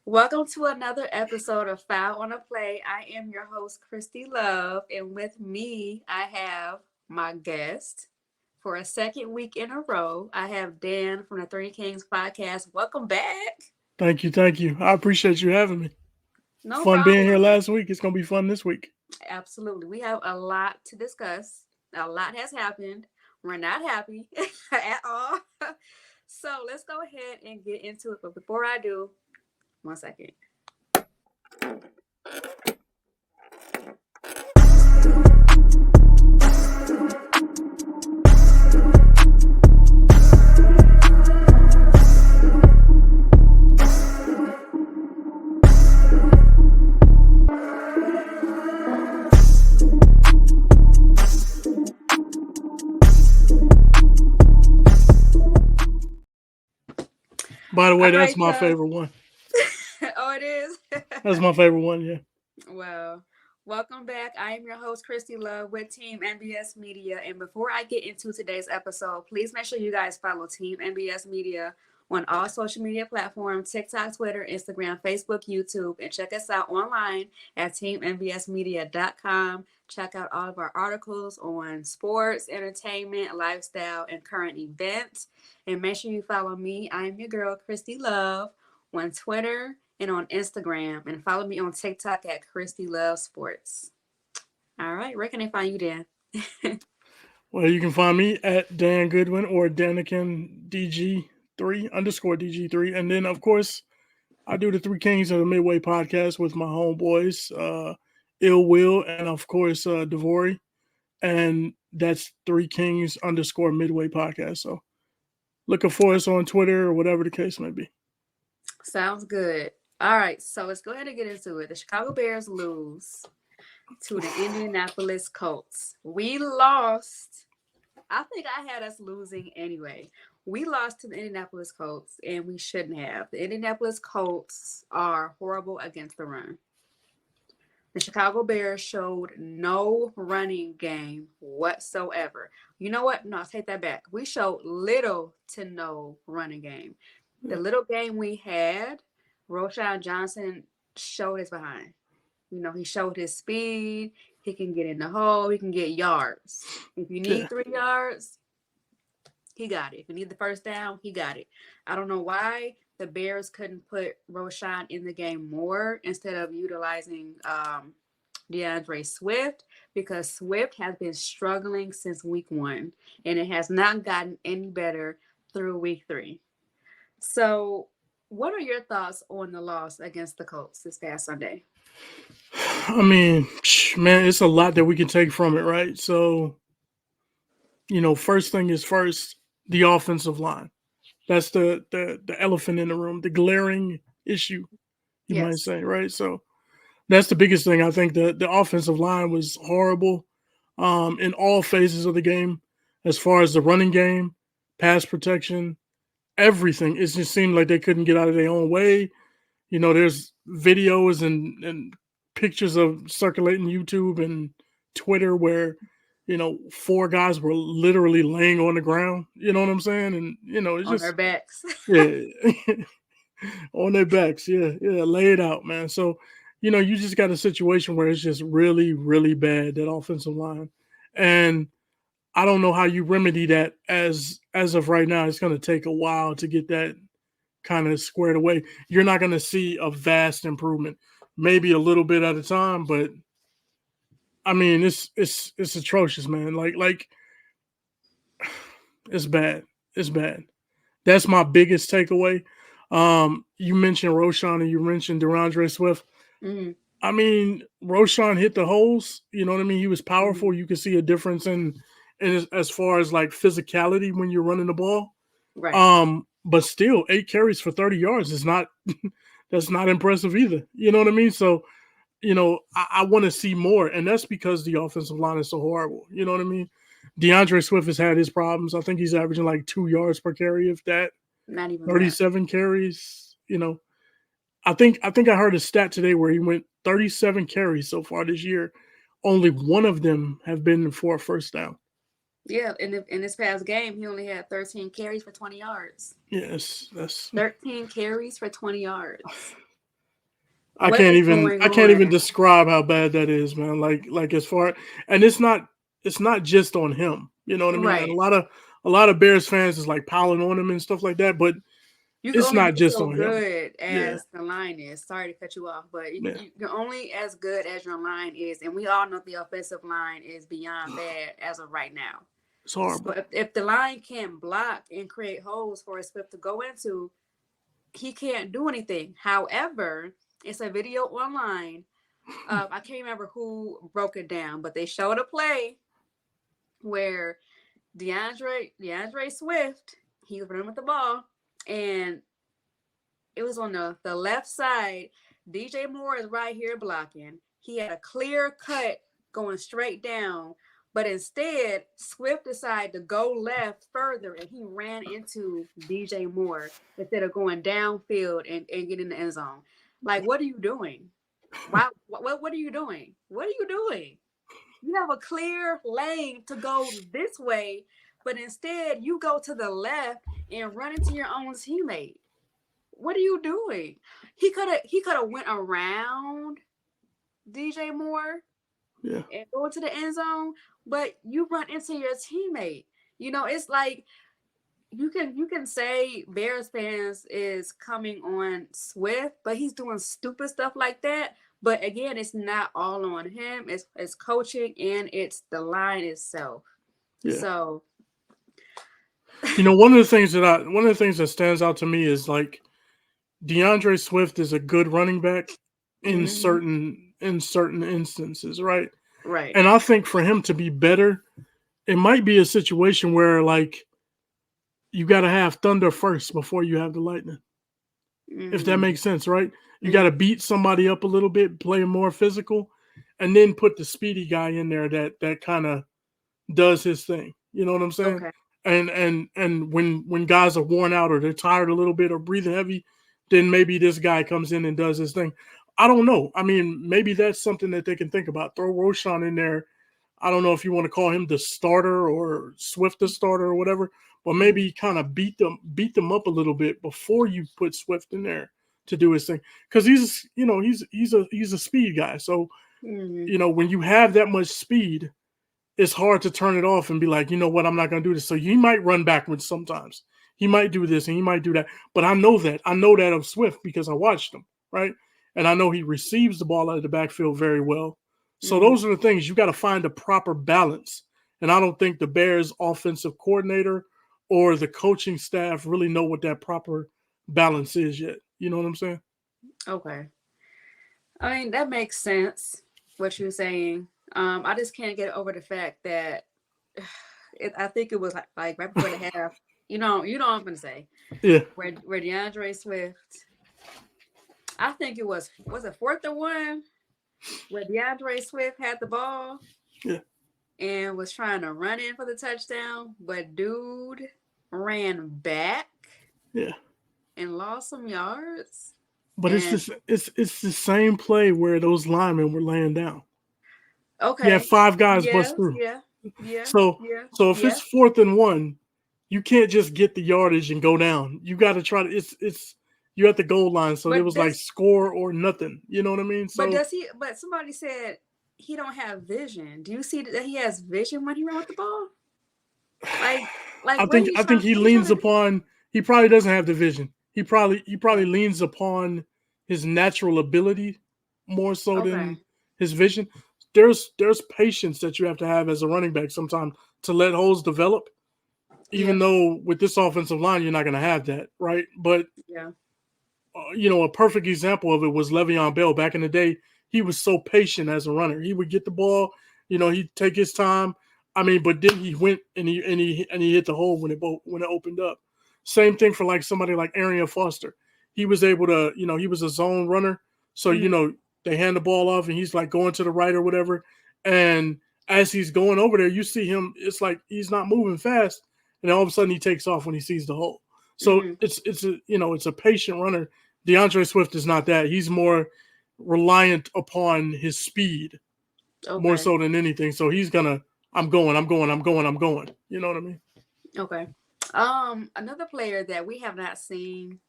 Welcome to another episode of Foul on a Play. I am your host, Kristy Love, and with me, I have my guest for a second week in a row. I have Dan from the Three Kings podcast. Welcome back. Thank you, thank you. I appreciate you having me. No Fun being here problem. last week. It's gonna be fun this week. Absolutely. We have a lot to discuss. A lot has happened. We're not happy at all. So let's go ahead and get into it. But before I do, one second. By the way, All that's right, my y'all. favorite one. Oh, it is. That's my favorite one. Yeah. Well, welcome back. I am your host, Kristy Love with Team NBS Media. And before I get into today's episode, please make sure you guys follow Team NBS Media on all social media platforms: TikTok, Twitter, Instagram, Facebook, YouTube, and check us out online at teamnbsmedia.com. Check out all of our articles on sports, entertainment, lifestyle, and current events. And make sure you follow me. I am your girl, Kristy Love, on Twitter and on Instagram. And follow me on TikTok at Kristy Love Sports. All right, where can I find you, Dan? Well, you can find me at Dan Goodwin or Danikin DG3 underscore DG3. And then, of course, I do the Three Kings of the Midway podcast with my homeboys, Ill Will, and of course, Devori. And that's Three Kings underscore Midway podcast. So looking for us on Twitter or whatever the case may be. Sounds good. All right, so let's go ahead and get into it. The Chicago Bears lose to the Indianapolis Colts. We lost. I think I had us losing anyway. We lost to the Indianapolis Colts, and we shouldn't have. The Indianapolis Colts are horrible against the run. The Chicago Bears showed no running game whatsoever. You know what? No, I'll take that back. We showed little to no running game. The little game we had, Roshan Johnson showed his behind. You know, he showed his speed. He can get in the hole. He can get yards. If you Yeah. need 3 yards, he got it. If you need the first down, he got it. I don't know why the Bears couldn't put Roshan in the game more instead of utilizing DeAndre Swift, because Swift has been struggling since week 1 and it has not gotten any better through week 3. So, what are your thoughts on the loss against the Colts this past Sunday? I mean, man, it's a lot that we can take from it, right? So, first thing is first, the offensive line. That's the elephant in the room, the glaring issue, you might Yes. say, right? So that's the biggest thing. I think the offensive line was horrible in all phases of the game, as far as the running game, pass protection, everything. It just seemed like they couldn't get out of their own way. There's videos and pictures of circulating YouTube and Twitter where four guys were literally laying on the ground. You know what I'm saying? And it's On their just backs. yeah, on their backs. Yeah, yeah, lay it out, man. So you just got a situation where it's just really, really bad, that offensive line, and I don't know how you remedy that as of right now. It's going to take a while to get that kind of squared away. You're not going to see a vast improvement, maybe a little bit at a time, but I mean, it's atrocious, man. Like it's bad. It's bad. That's my biggest takeaway. You mentioned Roshan and you mentioned DeAndre Swift. Mm-hmm. I mean, Roshan hit the holes. You know what I mean? He was Mm-hmm. powerful. You could see a difference in as far as like physicality when you're running the ball. Right. But still, 8 carries for 30 yards is not that's not impressive either. You know what I mean? So, I want to see more, and that's because the offensive line is so horrible. You know what I mean? DeAndre Swift has had his problems. I think he's averaging like 2 yards per carry, if that. Not even that. 37 carries. I think I heard a stat today where he went 37 carries so far this year. Only one of them have been for a first down. Yeah, in this past game, he only had 13 carries for 20 yards. Yes, that's 13 carries for 20 yards. What is going I can't even on? describe how bad that is, man. Like as far and it's not just on him. You know what I mean? And Right. a lot of Bears fans is like piling on him and stuff like that, but You can it's only not be just so on him. good Yeah. as the line is. Sorry to cut you off, but Yeah. you're only as good as your line is, and we all know the offensive line is beyond bad as of right now. It's So horrible. if the line can't block and create holes for Swift to go into, he can't do anything. However, it's a video online. I can't remember who broke it down, but they showed a play where DeAndre Swift, he was running with the ball, and it was on the left side. DJ Moore is right here blocking. He had a clear cut going straight down, but instead Swift decided to go left further, and he ran into DJ Moore instead of going downfield and getting in the end zone. Like, what are you doing? Why? What are you doing? What are you doing? You have a clear lane to go this way, but instead you go to the left and run into your own teammate. What are you doing? He could have went around DJ Moore Yeah. and go to the end zone, but you run into your teammate. It's like you can say Bears fans is coming on Swift, but he's doing stupid stuff like that. But again, it's not all on him. It's coaching and it's the line itself. Yeah. So One of the things that stands out to me is like DeAndre Swift is a good running back mhm, in certain instances, right? right. And I think for him to be better, it might be a situation where like you got to have thunder first before you have the lightning. If that Mhm, makes sense, right? You got mhm, to beat somebody up a little bit, play more physical, and then put the speedy guy in there that kind of does his thing. You know what I'm saying? okay. And when guys are worn out or they're tired a little bit or breathing heavy, then maybe this guy comes in and does his thing. I don't know. I mean, maybe that's something that they can think about. Throw Roshan in there. I don't know if you want to call him the starter or Swift the starter or whatever, but Mhm, maybe kind of beat them up a little bit before you put Swift in there to do his thing because he's a speed guy. So mhm, when you have that much speed, it's hard to turn it off and be like, you know what, I'm not going to do this. So he might run backwards sometimes. He might do this and he might do that. But I know that. I know that of Swift because I watched him, right? And I know he receives the ball out of the backfield very well. So mhm. those are the things you got to find a proper balance. And I don't think the Bears offensive coordinator or the coaching staff really know what that proper balance is yet. You know what I'm saying? Okay. I mean, that makes sense, what you're saying. I just can't get over the fact that I think it was like right before the half. You know what I'm gonna say. Yeah. Where DeAndre Swift, I think it was a 4th and 1 where DeAndre Swift had the ball Yeah. and was trying to run in for the touchdown, but dude ran back Yeah. and lost some yards. But And it's the same play where those linemen were laying down. You have okay, five guys bust yes, through. yeah, yeah, So yeah, so if yeah. it's 4th and 1, you can't just get the yardage and go down. You got to try to. It's you at the goal line, so it But was like does score or nothing. You know what I mean? but So does he? But somebody said he don't have vision. Do you see that he has vision when he run with the ball? Like what he's I think trying? he What he trying leans to? upon. He probably doesn't have the vision. He probably leans upon his natural ability more so Okay. than his vision. There's patience that you have to have as a running back sometimes to let holes develop. Even Yeah. though with this offensive line you're not going to have that, right? But Yeah. a perfect example of it was Le'Veon Bell back in the day. He was so patient as a runner. He would get the ball, he'd take his time. I mean, but then he went and he hit the hole when it opened up. Same thing for like somebody like Arian Foster. He was able to, he was a zone runner. So, Hmm. they hand the ball off and he's like going to the right or whatever. And as he's going over there, you see him, it's like he's not moving fast. And all of a sudden he takes off when he sees the hole. So Hmm. it's a patient runner. DeAndre Swift is not that. He's more reliant upon his speed more Okay. so than anything. So he's gonna, I'm going, I'm going, I'm going, I'm going. You know what I mean? Okay. Another player that we have not seen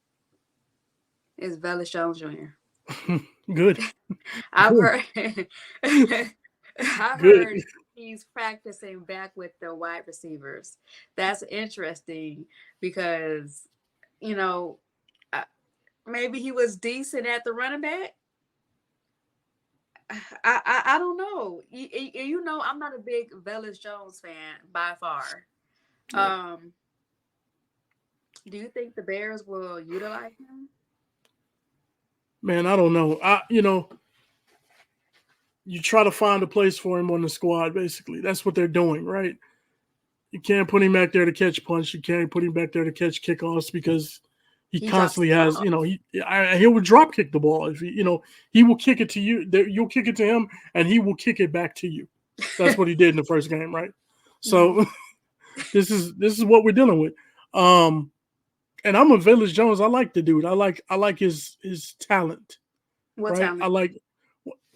is Velus Jones Jr. Good. I've Good. heard I've Good. heard he's practicing back with the wide receivers. That's interesting because, you know, uh, maybe he was decent at the running back. I don't know. You know, I'm not a big Velus Jones fan by far. Yeah. Um, do you think the Bears will utilize him? Man, I don't know. You try to find a place for him on the squad, basically. That's what they're doing, right? You can't put him back there to catch punch. You can't put him back there to catch kickoffs because he He drops constantly the has, ball. he will drop kick the ball. If he will kick it to you. You'll kick it to him, and he will kick it back to you. That's what he did in the first game, right? Mhm. So this is what we're dealing with. And I'm a Village Jones. I like the dude. I like his talent, What right? talent?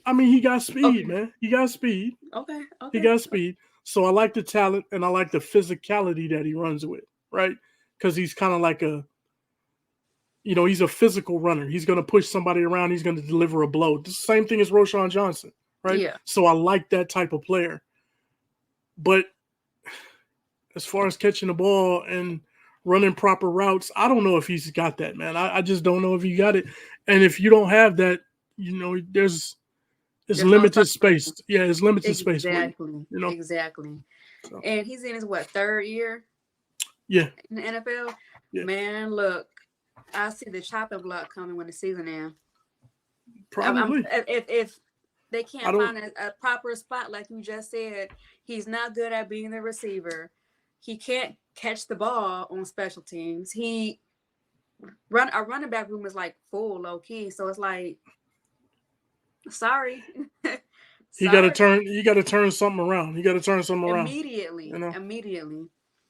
I mean, he got speed, Okay. man. He got speed. Okay. He Okay. got speed. So I like the talent and I like the physicality that he runs with, right? Because he's kind of like he's a physical runner. He's going to push somebody around. He's going to deliver a blow. The same thing as Roshan Johnson, right? Yeah. So I like that type of player. But as far as catching the ball and running proper routes, I don't know if he's got that, man. I just don't know if he got it. And if you don't have that, it's There's no limited celebration. space. Yeah, it's limited space for you. Exactly. You know. Exactly. So And he's in his third year yeah, in the NFL? yeah, Man, look, I see the chopping block coming when the season ends. probably. If they I can't don't. find a proper spot, like you just said, he's not good at being the receiver. He can't catch the ball on special teams. A running back room is like full low key, so it's like sorry, He got to sorry. turn. You got to turn something around. He got to turn something around. You Immediately, know. immediately.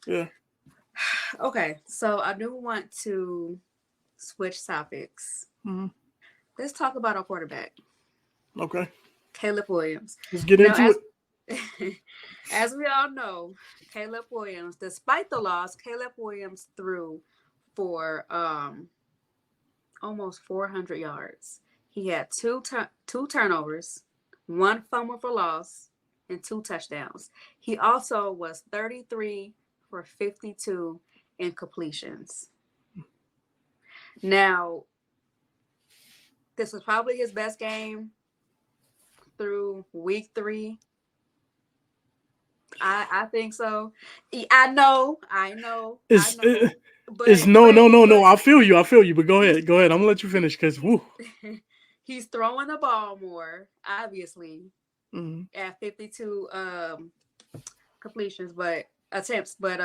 Yeah. Okay, so I do want to switch topics. Mm-hmm. Let's talk about our quarterback, Okay. Caleb Williams. Let's get Now, into it. as we all know, Caleb Williams, despite the loss, Caleb Williams threw for almost 400 yards. He had two turnovers, one fumble for loss, and two touchdowns. He also was 33 for 52 in completions. Now, this was probably his best game through week 3. I think so. I know, It's it's but no but no no no. but I feel you. I feel you. But go he's ahead. Go ahead. I'm gonna let you finish because he's whoo. he's throwing the ball more, obviously, Mm-hmm. at 52 completions, but attempts, but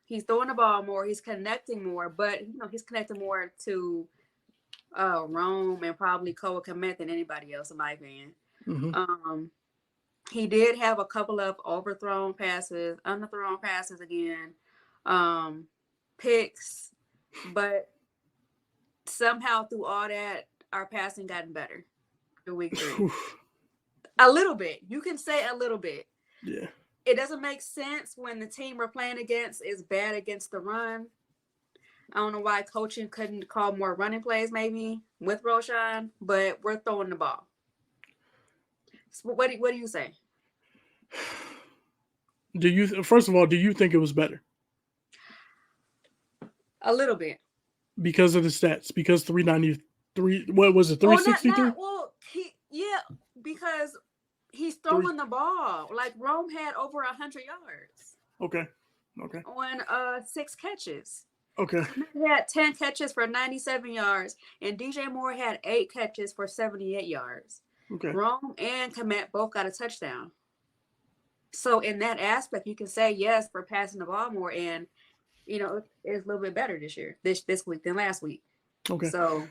he's throwing the ball more, he's connecting more, but he's connecting more to Rome and probably Cole Komet than anybody else in my opinion. Mm-hmm. Um he did have a couple of underthrown passes again, picks, but somehow through all that, our passing gotten better in week 3. A little bit. You can say a little bit. Yeah. It doesn't make sense when the team we're playing against is bad against the run. I don't know why coaching couldn't call more running plays maybe with Roshan, but we're throwing the ball. So what do you say? First of all, do you think it was better A little bit. because of the stats? Because 393, what was it, Oh, 363? because he's Three. throwing the ball. Like Rome had over 100 yards Okay. Okay. on 6 catches. Okay. He had 10 catches for 97 yards, and DJ Moore had 8 catches for 78 yards. Okay. Rome and Komet both got a touchdown. So in that aspect, you can say yes for passing the ball more, and it's a little bit better this week than last week. Okay. So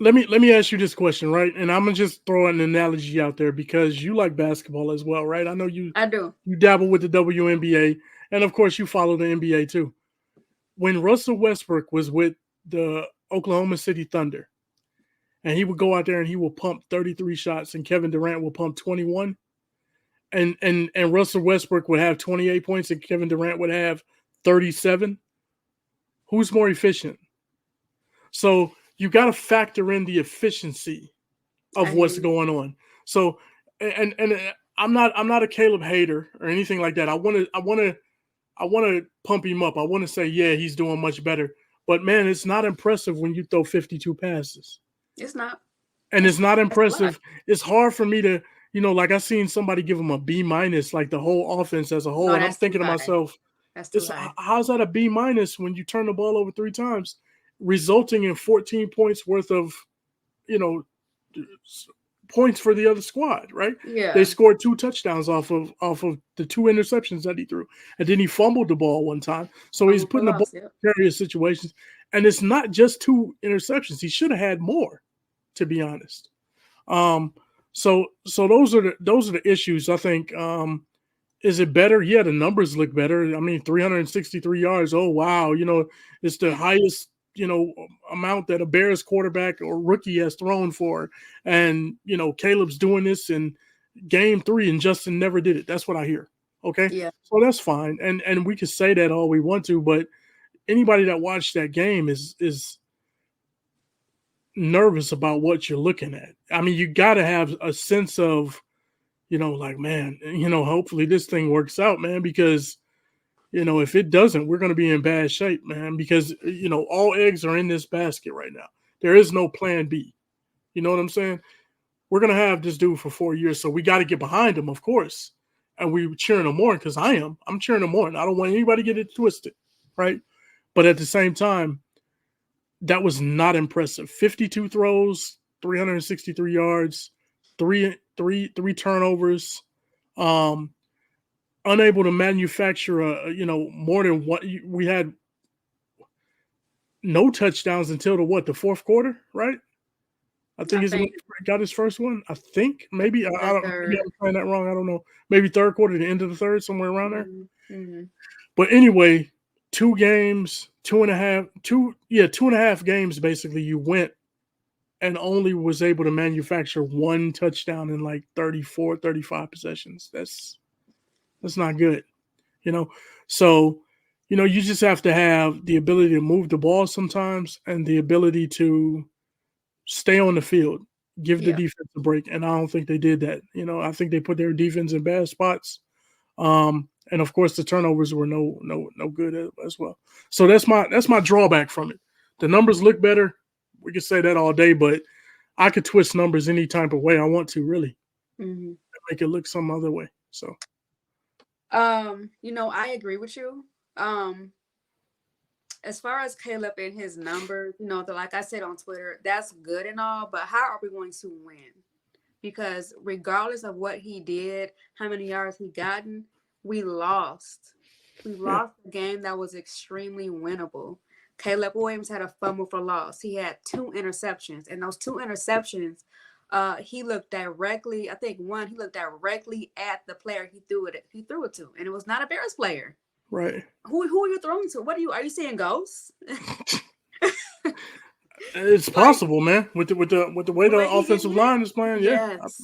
Let me ask you this question, right? And I'm gonna just throw an analogy out there because you like basketball as well, right? I know you I do. dabble with the WNBA, and of course you follow the NBA too. When Russell Westbrook was with the Oklahoma City Thunder, and he would go out there and he will pump 33 shots, and Kevin Durant will pump 21, and Russell Westbrook would have 28 points, and Kevin Durant would have 37. Who's more efficient? So you got to factor in the efficiency I of hear what's you. going on. So, and I'm not a Caleb hater or anything like that. I want to pump him up. I want to say, yeah, he's doing much better. But man, it's not impressive when you throw 52 passes. It's not. And it's not That's why. impressive. It's hard for me to, like I seen somebody give him a B minus, like the whole offense as a No, whole. And I'm that's too thinking to high. myself, That's too it's high. how's that a B minus when you turn the ball over 3 times, resulting in 14 points worth of, you know, points for the other squad, right? They Yeah. scored 2 touchdowns off of the 2 interceptions that he threw. And then he fumbled the ball one time. So he's Fumble for putting the ball loss. Yep. in various situations. And it's not just 2 interceptions. He should have had more, to be honest. Um, so those are the issues. I think. Is it better? Yeah, the numbers look better. I mean, 363 yards. Oh wow, it's the highest amount that a Bears quarterback or rookie has thrown for, and Caleb's doing this in game 3, and Justin never did it. That's what I hear. Okay, Yeah. so that's fine, and we can say that all we want to, but anybody that watched that game is nervous about what you're looking at. I mean, you got to have a sense of, like, man, hopefully this thing works out, man, because, if it doesn't, we're going to be in bad shape, man, because, all eggs are in this basket right now. There is no plan B. You know what I'm saying? We're going to have this dude for 4 years, so we got to get behind him, of course. And we cheering him on because I'm cheering him on. I don't want anybody to get it twisted, right? But at the same time, that was not impressive. 52 throws, 363 yards, three turnovers, um, unable to manufacture more than what we had. No touchdowns until the fourth quarter, right? I think I is when think he got his first one. I think maybe I the don't. Maybe third. I'm playing that wrong. I don't know. Maybe third quarter, the end of the third, somewhere around there. Mm-hmm. But anyway, 2 games, 2.5 games basically. You went and only was able to manufacture 1 touchdown in like 34, 35 possessions. That's not good, you know. So, you just have to have the ability to move the ball sometimes and the ability to stay on the field, give the Yeah. defense a break. And I don't think they did that. I think they put their defense in bad spots. And of course the turnovers were no good as well. So that's my drawback from it. The numbers look better. We could say that all day, but I could twist numbers any type of way I want to, really, Mm-hmm. make it look some other way. So I agree with you. Um, as far as Caleb and his numbers, like I said on Twitter, that's good and all, but how are we going to win? Because regardless of what he did, how many yards he gotten, we lost. We yeah, lost a game that was extremely winnable. Caleb Williams had a fumble for loss. He had 2 interceptions, and those 2 interceptions, he looked directly. I think one, he looked directly at the player he threw it. He threw it to, and it was not a Bears player. right. Who are you throwing to? Are you seeing ghosts? It's Like possible, man. With the way the the way he getting offensive hit? line is playing, yeah, Yes,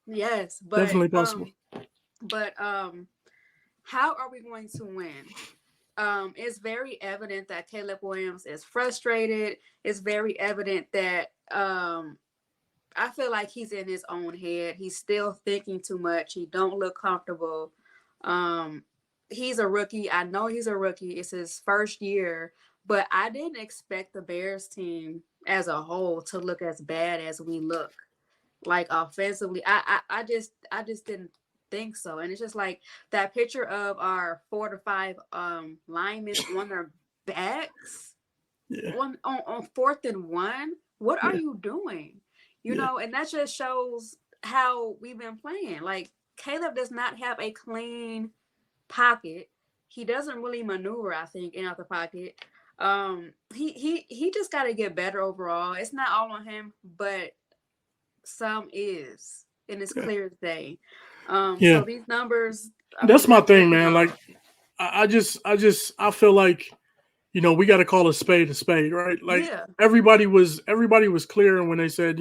yes, definitely possible. but how are we going to win? It's very evident that Caleb Williams is frustrated. It's very evident that I feel like he's in his own head. He's still thinking too much. He don't look comfortable. Um, he's a rookie. I know he's a rookie. It's his first year, but I didn't expect the Bears team as a whole to look as bad as we look. Like offensively, I just didn't think so. And it's just like that picture of our 4 to 5 linemen on their backs Yeah, on 4th and 1. What are yeah, you doing? yeah, And that just shows how we've been playing. Like Caleb does not have a clean pocket. He doesn't really maneuver, I think, in out the pocket. He just got to get better overall. It's not all on him, but some is, and it's yeah, clear as day. yeah. So these numbers, I mean, That's my they're good thing, and man. Like, all. I feel like, we got to call a spade, right? Like, Yeah. everybody was clear when they said,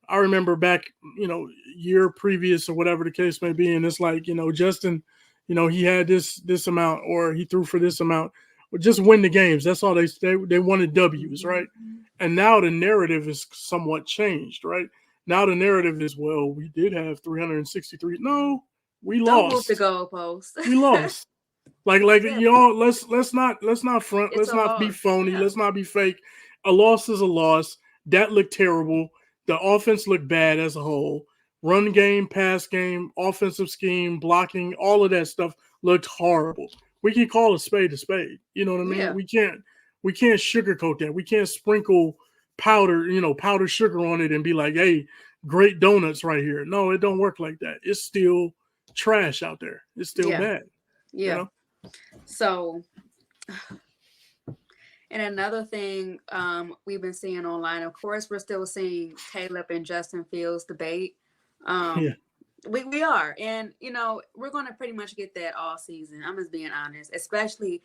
I remember back, year previous or whatever the case may be, and it's like, Justin, he had this amount or he threw for this amount. But just win the games. That's all they wanted W's, right? Mhm. And now the narrative is somewhat changed, right? Now the narrative is, well, we did have 363. No, we Don't move the lost. goalpost. We lost. Like Yeah, y'all, let's not front, it's let's a not be loss. phony, Yeah. let's not be fake. A loss is a loss. That looked terrible. The offense looked bad as a whole. Run game, pass game, offensive scheme, blocking, all of that stuff looked horrible. We can call a spade a spade. You know what I mean? Yeah. We can't sugarcoat that. We can't sprinkle powder, powder sugar on it and be like, hey, great donuts right here. No, it don't work like that. It's still trash out there. It's still Yeah. bad. You Yeah. know? So, and another thing we've been seeing online, of course, we're still seeing Caleb and Justin Fields debate. Yeah. We are. And, we're going to pretty much get that all season. I'm just being honest, especially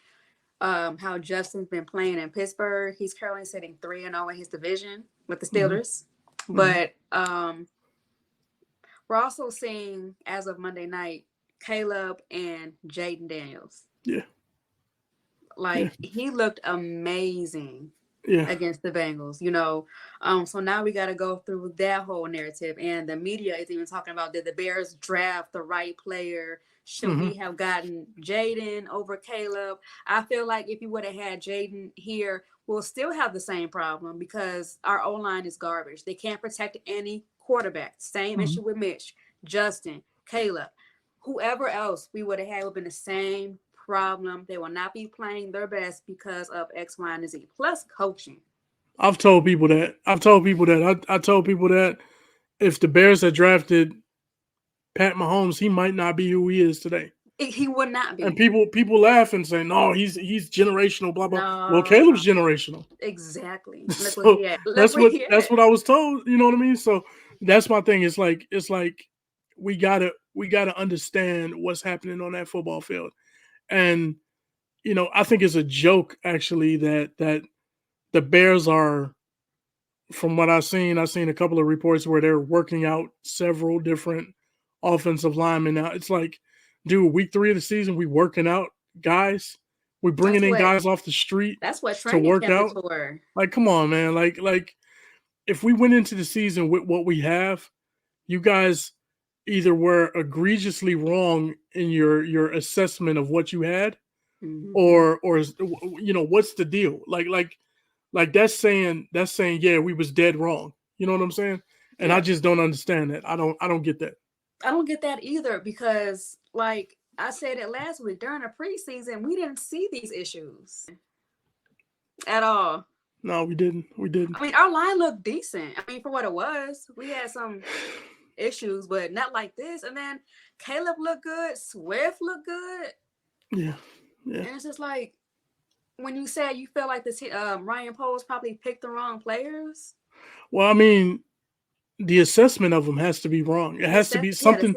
how Justin's been playing in Pittsburgh. He's currently sitting 3-0 in his division with the Mm-hmm. Steelers. But we're also seeing, as of Monday night, Caleb and Jaden Daniels. Yeah. He looked amazing Yeah. against the Bengals, So now we got to go through that whole narrative. And the media is even talking about, did the Bears draft the right player? Should we have gotten Jaden over Caleb? I feel like if you would have had Jaden here, we'll still have the same problem because our O-line is garbage. They can't protect any quarterback. Same issue with Mitch, Justin, Caleb. Whoever else we would have had would have been the same problem. They will not be playing their best because of X, Y, and Z. Plus coaching. I've told people that. I told people that if the Bears had drafted Pat Mahomes, he might not be who he is today. He would not be. And people laugh and say, "No, he's generational." Blah blah. No, well, Caleb's generational. Exactly. So that's what I was told. You know what I mean? So that's my thing. It's like we gotta understand what's happening on that football field, and I think it's a joke actually that the Bears are. From what I've seen a couple of reports where they're working out several different offensive linemen. Now it's like, dude, week 3 of the season, we working out guys. We bringing in guys off the street. That's what to work out. For. Like, come on, man. Like, if we went into the season with what we have, you guys either were egregiously wrong in your assessment of what you had, or what's the deal? Like that's saying, yeah, we was dead wrong. You know what I'm saying? And I just don't understand that. I don't get that. I don't get that either because, like I said it last week, during the preseason, we didn't see these issues at all. No, we didn't. I mean, our line looked decent. I mean, for what it was, we had some issues, but not like this. And then Caleb looked good. Swift looked good. Yeah. And it's just like, when you said you feel like Ryan Poles probably picked the wrong players. Well, I mean, the assessment of them has to be wrong. It has to be something.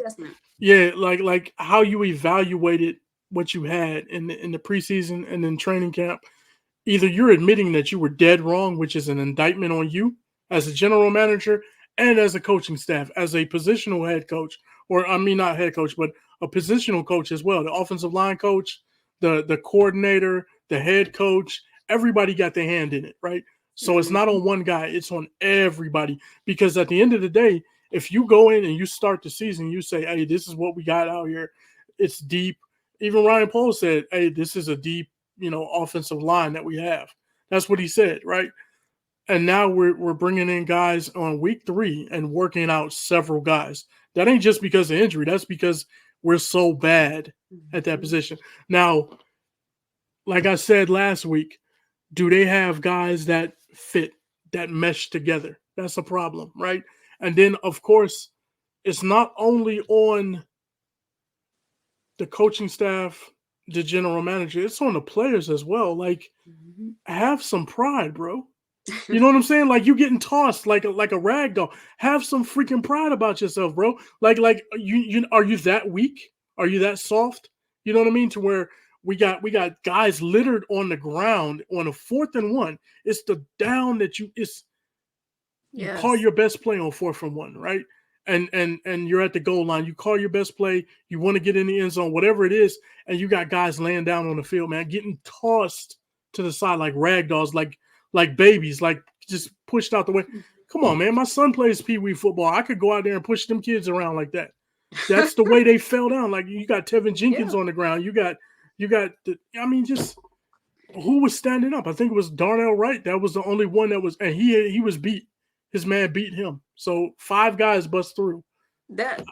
Yeah, like how you evaluated what you had in the preseason and in training camp. Either you're admitting that you were dead wrong, which is an indictment on you as a general manager and as a coaching staff, as a positional head coach, or I mean not head coach, but a positional coach as well. The offensive line coach, the coordinator, the head coach, everybody got their hand in it, right? So it's not on one guy, it's on everybody. Because at the end of the day, if you go in and you start the season, you say, hey, this is what we got out here. It's deep. Even Ryan Poles said, hey, this is a deep, offensive line that we have. That's what he said, right? And now we're bringing in guys on week 3 and working out several guys. That ain't just because of injury. That's because we're so bad at that position. Now, like I said last week, do they have guys that fit, that mesh together? That's a problem, right? And then, of course, it's not only on the coaching staff, the general manager, it's on the players as well. Like, have some pride, bro. You know what I'm saying? Like, you getting tossed like a rag doll. Have some freaking pride about yourself, bro. Like you are you that weak? Are you that soft? You know what I mean? To where we got guys littered on the ground on a 4th and 1. It's the down that you call your best play on 4th and 1, right? And you're at the goal line. You call your best play. You want to get in the end zone, whatever it is, and you got guys laying down on the field, man, getting tossed to the side like rag dolls, like babies, like just pushed out the way. Come on, man. My son plays Pee Wee football. I could go out there and push them kids around like that. That's the way they fell down. Like you got Tevin Jenkins Yeah. on the ground. You got just who was standing up? I think it was Darnell Wright. That was the only one that was, and he was beat. His man beat him. So 5 guys bust through. That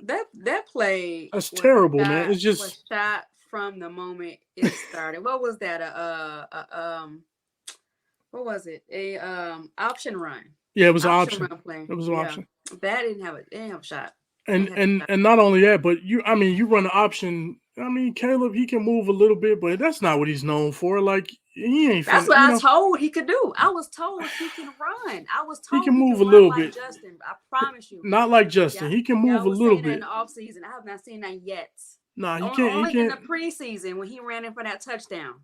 play That's terrible, man. It's was just shot from the moment it started. What was that? What was it? A option run. yeah, it was an Option option. run play. It was an Yeah. option. That didn't have a shot. And not only that, but you run the option. I mean, Caleb, he can move a little bit, but that's not what he's known for. Like he ain't. That's what I was told he could do. I was told he can run. I was told he can move a run little like bit. Justin. I promise you. Not like Justin. He can move a little bit. In the offseason. I have not seen that yet. Nah, he can't. Only He can't. in the preseason when he ran in for that touchdown.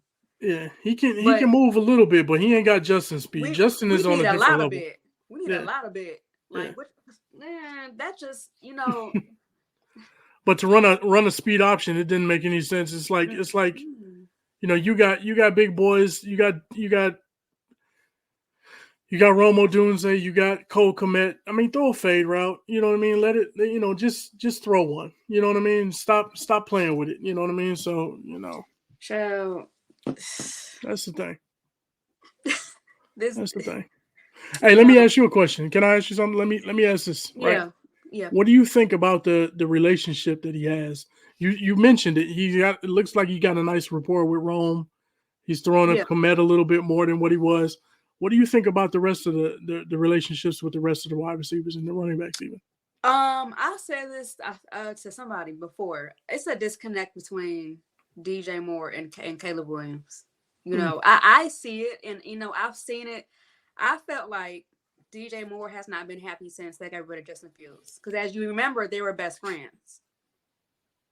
Yeah, he can. He can move a little bit, but he ain't got Justin's speed. Justin is on a different level. We need a lot of bit. Like, man, that just But to run a speed option, it didn't make any sense. It's like you got big boys. You got Romo Dunze. You got Cole Kmet. I mean, throw a fade route. You know what I mean? Let it. Just throw one. You know what I mean? Stop playing with it. You know what I mean? So So that's the thing. That's the thing. Hey, let me ask you a question. Can I ask you something? Let me ask this. Right? Yeah. What do you think about the relationship that he has? You mentioned it. It looks like he got a nice rapport with Rome. He's throwing up Kmet a little bit more than what he was. What do you think about the rest of the relationships with the rest of the wide receivers and the running backs even? I said this to somebody before. It's a disconnect between DJ Moore and Caleb Williams. I see it, and I've seen it. I felt like DJ Moore has not been happy since they got rid of Justin Fields. Because as you remember, they were best friends.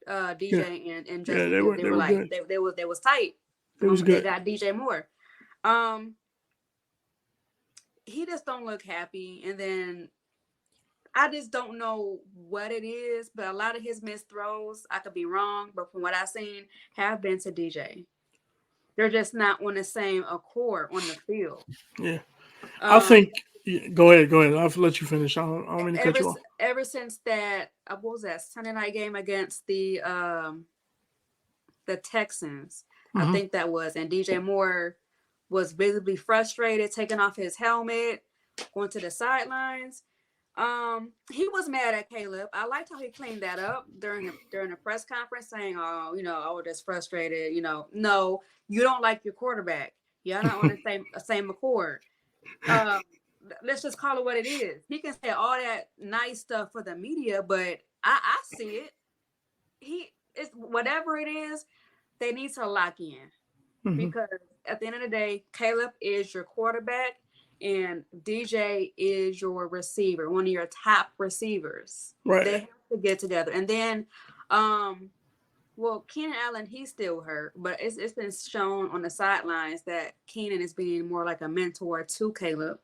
DJ and Justin. They were like they was tight. It was good. They got DJ Moore. He just don't look happy, and then I just don't know what it is. But a lot of his missed throws, I could be wrong, but from what I've seen, have been to DJ. They're just not on the same accord on the field. Yeah. I think. Go ahead. I'll let you finish. I don't mean to cut you off. Ever since that, what was that Sunday night game against the Texans? Mm-hmm. I think that was, and DJ Moore was visibly frustrated, taking off his helmet, going to the sidelines. He was mad at Caleb. I liked how he cleaned that up during the press conference, saying, "Oh, I was just frustrated. No, you don't like your quarterback. You're not on the same accord." Let's just call it what it is. He can say all that nice stuff for the media, but I see it. It's whatever it is, they need to lock in, because at the end of the day, Caleb is your quarterback and DJ is your receiver, one of your top receivers. Right. They have to get together. And then, Keenan Allen, he's still hurt, but it's been shown on the sidelines that Keenan is being more like a mentor to Caleb,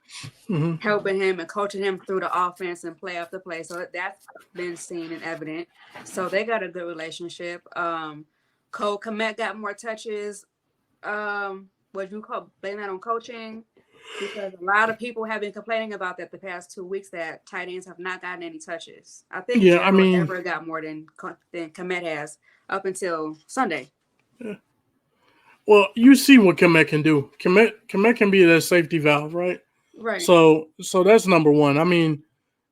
helping him and coaching him through the offense and play after play. So that's been seen and evident. So they got a good relationship. Cole Kmet got more touches. What you blame that on coaching? Because a lot of people have been complaining about that the past 2 weeks, that tight ends have not gotten any touches. I think Ever got more than Kmet has up until Sunday. Yeah. Well, you see what Kmet can do. Kmet can be that safety valve, right? Right. So that's number one. I mean,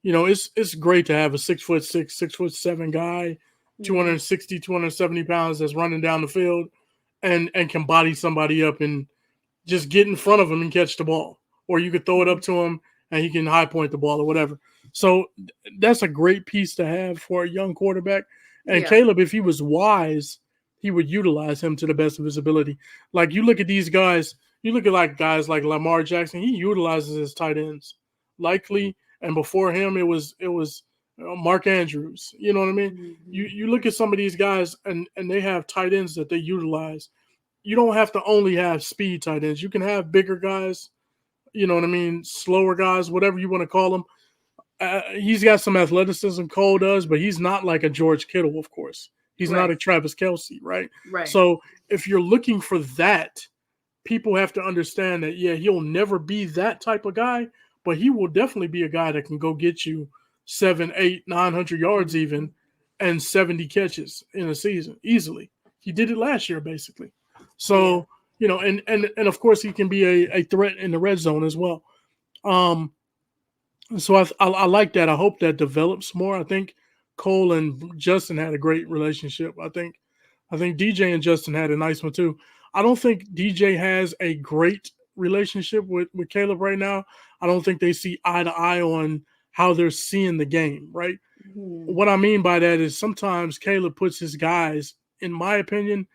it's great to have a 6'6", 6'7" guy, 260, 270 pounds that's running down the field and can body somebody up and just get in front of him and catch the ball. Or you could throw it up to him and he can high point the ball or whatever. So that's a great piece to have for a young quarterback. And Caleb, if he was wise, he would utilize him to the best of his ability. Like you look at these guys, guys like Lamar Jackson, he utilizes his tight ends. Likely, and before him, it was Mark Andrews. You know what I mean? Mm-hmm. You look at some of these guys and they have tight ends that they utilize. You don't have to only have speed tight ends. You can have bigger guys, you know what I mean, slower guys, whatever you want to call them. He's got some athleticism, Cole does, but he's not like a George Kittle, of course. He's not a Travis Kelce, right? Right. So if you're looking for that, people have to understand that, he'll never be that type of guy, but he will definitely be a guy that can go get you 7, 8, 900 yards even, and 70 catches in a season easily. He did it last year, basically. Yeah. So, and of course he can be a threat in the red zone as well. Um, so I like that. I hope that develops more. I think Cole and Justin had a great relationship. I think DJ and Justin had a nice one too. I don't think DJ has a great relationship with Caleb right now. I don't think they see eye to eye on how they're seeing the game, right? Mhm. What I mean by that is sometimes Caleb puts his guys, in my opinion,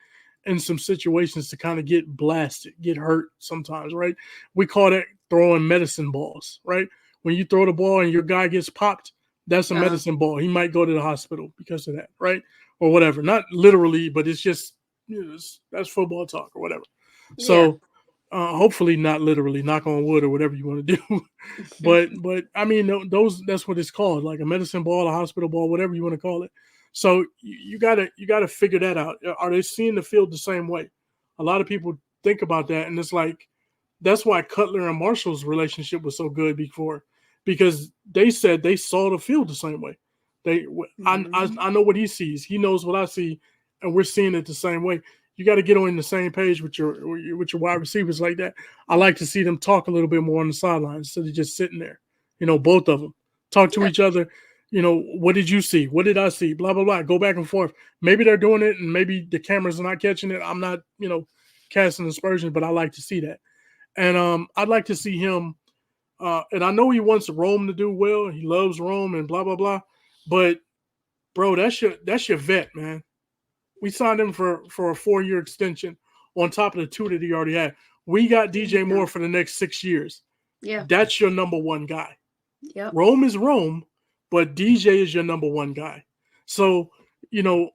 in some situations to kind of get blasted, get hurt sometimes, right? We call that throwing medicine balls, right? When you throw the ball and your guy gets popped, that's a Uh, medicine ball. He might go to the hospital because of that, right? Or whatever. Not literally, but it's just that's football talk or whatever. yeah. So hopefully not literally, knock on wood or whatever you want to do. but I mean those that's what it's called, like a medicine ball, a hospital ball, whatever you want to call it. So you gotta figure that out. Are they seeing the field the same way? A lot of people think about that, and it's like that's why Cutler and Marshall's relationship was so good before, because they said they saw the field the same way. They, Mhm. I know what he sees. He knows what I see, and we're seeing it the same way. You got to get on the same page with your wide receivers like that. I like to see them talk a little bit more on the sidelines instead of just sitting there. Both of them talk to Yeah. each other. What did you see? What did I see? Blah blah blah. Go back and forth. Maybe they're doing it, and maybe the cameras are not catching it. I'm not, casting aspersions, but I like to see that. And I'd like to see him. And I know he wants Rome to do well. He loves Rome and blah blah blah. But bro, that's your vet, man. We signed him for a 4-year extension on top of the 2 that he already had. We got Give me DJ Moore him. for the next 6 years. Yeah. That's your number one guy. Yep. Rome is Rome, but DJ is your number one guy. So, you know,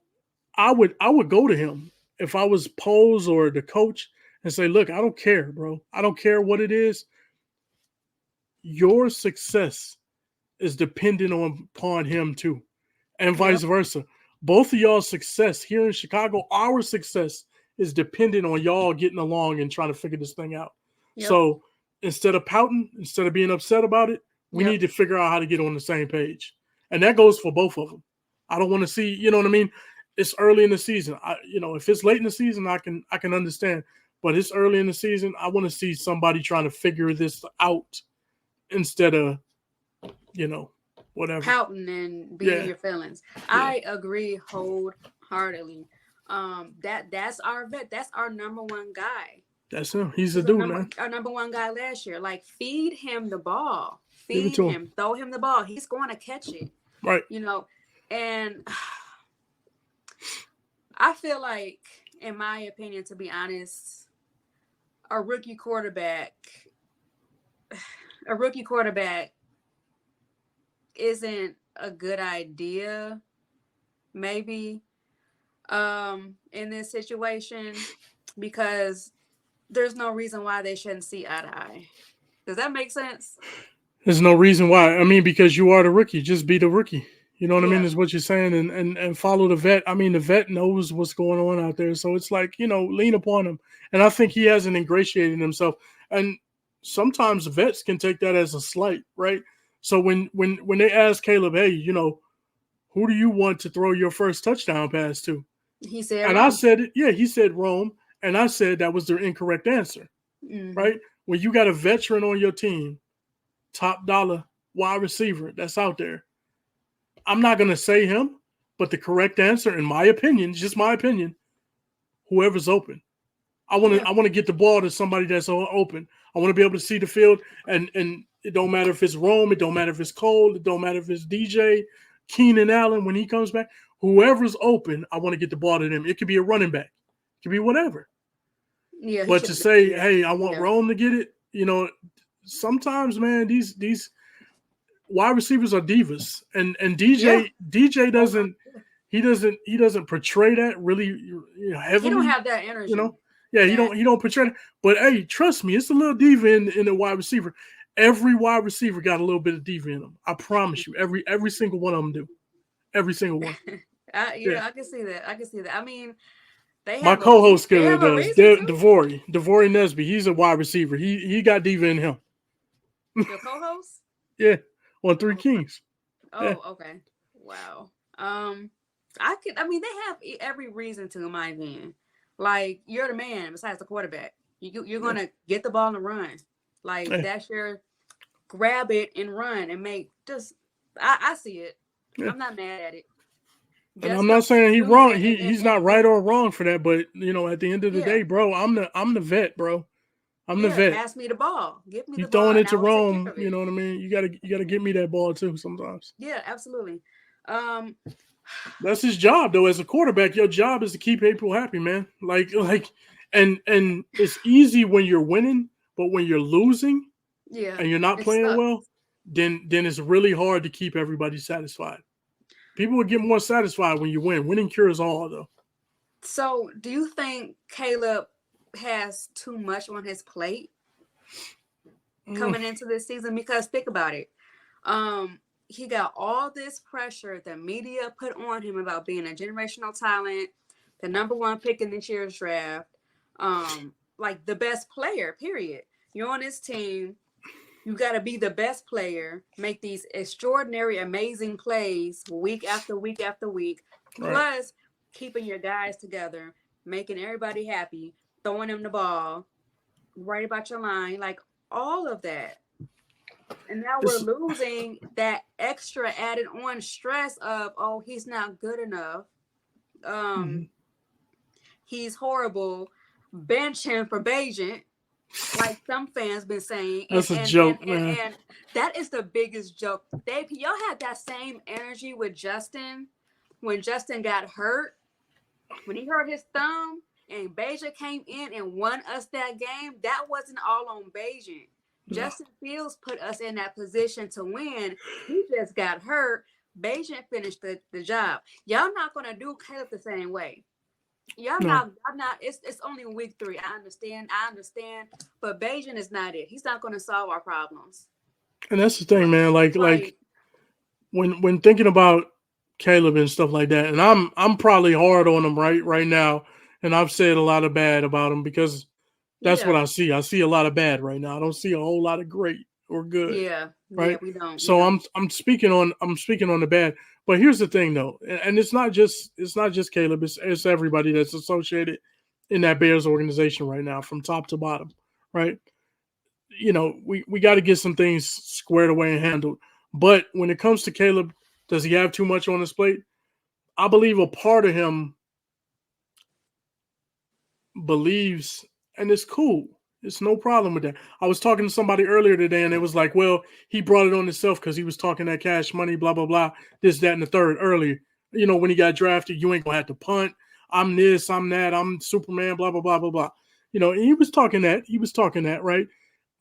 I would go to him if I was Poles or the coach and say, look, I don't care, bro. I don't care what it is. Your success is dependent upon him too, and Yep. vice versa. Both of y'all's success here in Chicago, our success is dependent on y'all getting along and trying to figure this thing out. Yep. So instead of pouting, instead of being upset about it, we Yep. need to figure out how to get on the same page. And that goes for both of them. I don't want to see, you know what I mean? It's early in the season. If it's late in the season, I can understand. But it's early in the season. I want to see somebody trying to figure this out instead of, you know, whatever. Pouting and being Yeah, your feelings. yeah. I agree wholeheartedly. That's our vet. That's our number one guy. That's him. He's He the was our dude, number man. our number one guy last year. Like, feed him the ball. Give it Feed to him. him. Throw him the ball. He's going to catch it. Right. You know, and I feel like, in my opinion, to be honest, a rookie quarterback, a rookie quarterback isn't a good idea, maybe, in this situation, because there's no reason why they shouldn't see eye to eye. Does that make sense? There's no reason why. I mean, because you are the rookie. Just be the rookie. You know what I mean? Yeah. Is what you're saying, and follow the vet. I mean, the vet knows what's going on out there, so it's like, lean upon him. And I think he hasn't ingratiated himself. And sometimes vets can take that as a slight, right? So when they ask Caleb, hey, who do you want to throw your first touchdown pass to? He said And I wrong. said, yeah, he said Rome, and I said that was their incorrect answer, Hmm. right? When you got a veteran on your team, top dollar wide receiver that's out there, I'm not going to say him, but the correct answer, in my opinion, just my opinion, whoever's open. I want to Yeah. I want to get the ball to somebody that's open. I want to be able to see the field, and it don't matter if it's Rome, it don't matter if it's Cole, it don't matter if it's DJ, Keenan Allen when he comes back. Whoever's open, I want to get the ball to them. It could be a running back, it could be whatever. Yeah, he But should to have say, been. hey, I want Yeah. Rome to get it, sometimes, man, these wide receivers are divas, and Yeah. DJ Oh, no. doesn't he doesn't portray that really, He don't heavily, have that you energy. know. Yeah, he That don't portray that. But hey, trust me, it's a little diva in the wide receiver. Every wide receiver got a little bit of diva in them. I promise you, every single one of them do. Every single one. Yeah. I can see that. I can see that. I mean, they My have a co-host they killer have a does. reason to. Devory Nesby. He's a wide receiver. He got diva in him. Your co-host? Yeah, on Three Oh, Kings. Yeah, okay. Wow. I mean, they have every reason to, in my opinion. Like, you're the man besides the quarterback. You're yeah, gonna get the ball and run. Like, yeah, that's your grab it and run and make just. I see it. yeah. I'm not mad at it. And Just I'm don't not saying he use wrong. it He's and not right or wrong for that. But at the end of the yeah, day, bro, I'm the vet, bro. I'm the yeah. vet. Pass me the ball. Give me You the ball, throwing and it I to will take care Rome, of you it. know what I mean? You gotta get me that ball too sometimes. Yeah, absolutely. Um, That's his job though. As a quarterback, your job is to keep people happy, man. And it's easy when you're winning, but when you're losing yeah, and you're not it playing sucks. well, then it's really hard to keep everybody satisfied. People would get more satisfied when you win. Winning cures all, though. So, do you think Caleb has too much on his plate Mm, coming into this season? Because think about it. He got all this pressure the media put on him about being a generational talent, the number one pick in this year's draft, like the best player, period. You're on this team. You got to be the best player, make these extraordinary, amazing plays week after week after week, right. plus keeping your guys together, making everybody happy, throwing them the ball, right about your line, like all of that. And now we're It's losing that extra added on stress of, oh, he's not good enough. Um, mhm. he's horrible. Bench him for Beijing, like some fans been saying, and That's a and and joke, and, man. and that is the biggest joke. Y'all had that same energy with Justin when Justin got hurt, when he hurt his thumb, and Beijing came in and won us that game. That wasn't all on Beijing. No, Justin Fields put us in that position to win. He just got hurt. Beijing finished the job. Y'all not gonna do Caleb the same way. no. Y'all not. It's only week 3. I understand, but Beijing is not it. He's not going to solve our problems. And that's the thing, man. Like Like, when thinking about Caleb and stuff like that, and I'm probably hard on him right now, and I've said a lot of bad about him because that's what yeah, I see. I see a lot of bad right now. I don't see a whole lot of great or good. yeah. Right? We So don't. I'm speaking on the bad. But here's the thing though, and it's not just Caleb, it's everybody that's associated in that Bears organization right now, from top to bottom, right? We got to get some things squared away and handled. But when it comes to Caleb, does he have too much on his plate? I believe a part of him believes, and it's cool. It's no problem with that. I was talking to somebody earlier today, and it was like, well, he brought it on himself because he was talking that cash money, blah, blah, blah, this, that, and the third earlier. When he got drafted, you ain't going to have to punt. I'm this, I'm that, I'm Superman, blah, blah, blah, blah, blah. And he was talking that. He was talking that, right?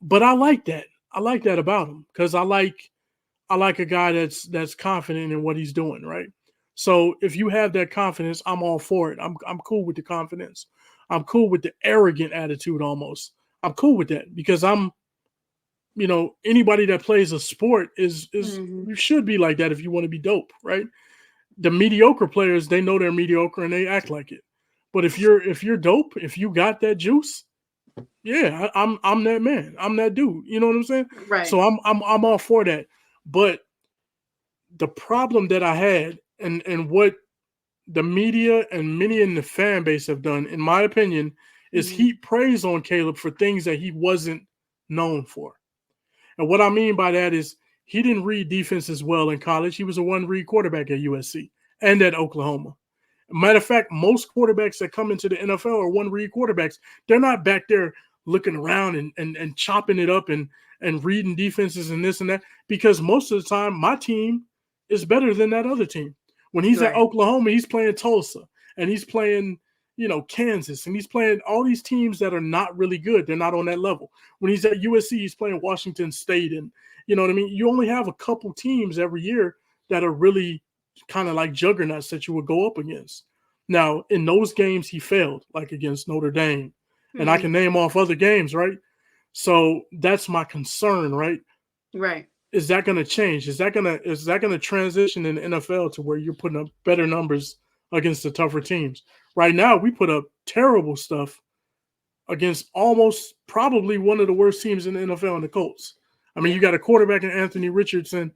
But I like that. I like that about him because I like a guy that's confident in what he's doing, right? So if you have that confidence, I'm all for it. I'm cool with the confidence. I'm cool with the arrogant attitude almost. I'm cool with that because anybody that plays a sport is Hmm. you should be like that if you want to be dope, right? The mediocre players, they know they're mediocre and they act like it. But if you're dope, if you got that juice, yeah, I'm that man. I'm that dude. You know what I'm saying? Right. So I'm all for that. But the problem that I had, and what the media and many in the fan base have done, in my opinion, is Hmm. heap praise on Caleb for things that he wasn't known for. And what I mean by that is he didn't read defenses well in college. He was a one read quarterback at USC and at Oklahoma. Matter of fact, most quarterbacks that come into the NFL are one read quarterbacks. They're not back there looking around and chopping it up and reading defenses and this and that, because most of the time my team is better than that other team. When he's at Right. Oklahoma, he's playing Tulsa and he's playing, Kansas, and he's playing all these teams that are not really good. They're not on that level. When he's at USC, he's playing Washington State, and you know what I mean? You only have a couple teams every year that are really kind of like juggernauts that you would go up against. Now, in those games, he failed, like against Notre Dame. And I Hmm. can name off other games, right? So that's my concern, right? Right. Is that going to change? Is that going to transition in the NFL to where you're putting up better numbers against the tougher teams? Right now, we put up terrible stuff against almost probably one of the worst teams in the NFL in the Colts. I mean, Yeah. you got a quarterback in Anthony Richardson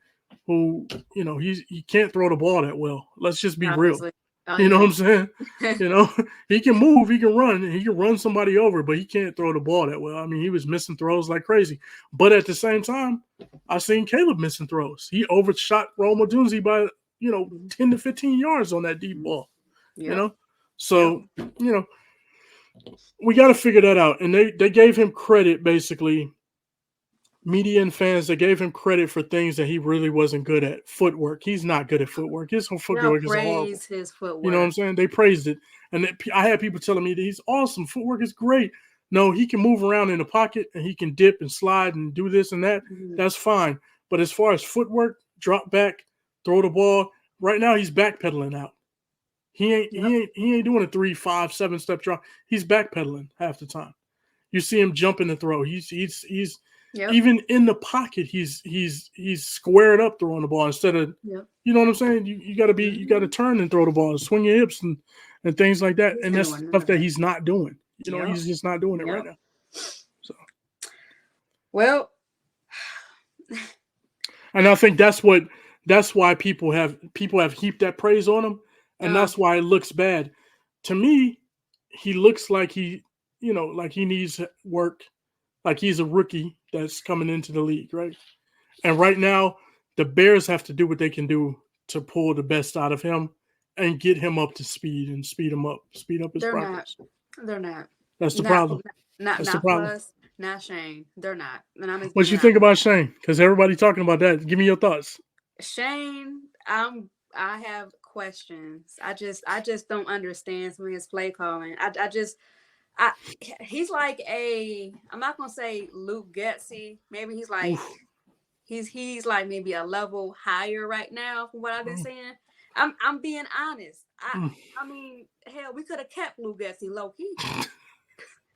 who, he can't throw the ball that well. Let's just be real. Obviously. Oh You know what I'm yeah. saying? You know, he can move, he can run somebody over, but he can't throw the ball that well. I mean, he was missing throws like crazy. But at the same time, I seen Caleb missing throws. He overshot Rome Odunze by, 10 to 15 yards on that deep ball. You Yep. know? Yep. So, we got to figure that out. And they gave him credit, basically. Media and fans, they gave him credit for things that he really wasn't good at. Footwork. He's not good at footwork. His whole Y'all footwork is horrible. praise his You know what I'm footwork. saying? They praised it. And I had people telling me that he's awesome. Footwork is great. No, he can move around in the pocket and he can dip and slide and do this and that. Mhm. That's fine. But as far as footwork, drop back, throw the ball, right now he's backpedaling out. Yep. He ain't doing a 3, 5, 7 step drop. He's backpedaling half the time. You see him jumping the throw. He's Yep. even in the pocket. He's squared up throwing the ball instead of, Yep. you know what I'm saying. You got to be, you got to Mhm. turn and throw the ball, swing your hips and things like that. He's And not that's doing none stuff of that that. he's not doing. Yep. He's just not doing it right Yep. now. So, Well, and I think that's why people have heaped that praise on him, and uh, that's why it looks bad. To me, he looks like like he needs work, like he's a rookie that's coming into the league, right? And right now, the Bears have to do what they can do to pull the best out of him and get him up to speed and speed up his they're not. progress. They're not. That's the Not problem. That's the not problem. plus, not Shane. They're not. And I'm just What being you think honest. about Shane? Because everybody talking about that. Give me your thoughts. Shane, I have questions. I just don't understand some of his play calling. I he's like a, I'm not gonna say Luke Getzey. Maybe he's like Oof. he's like maybe a level higher right now from what I've been Mm, saying. I'm being honest. mm. I mean, hell, we could have kept Luke Getzey low key.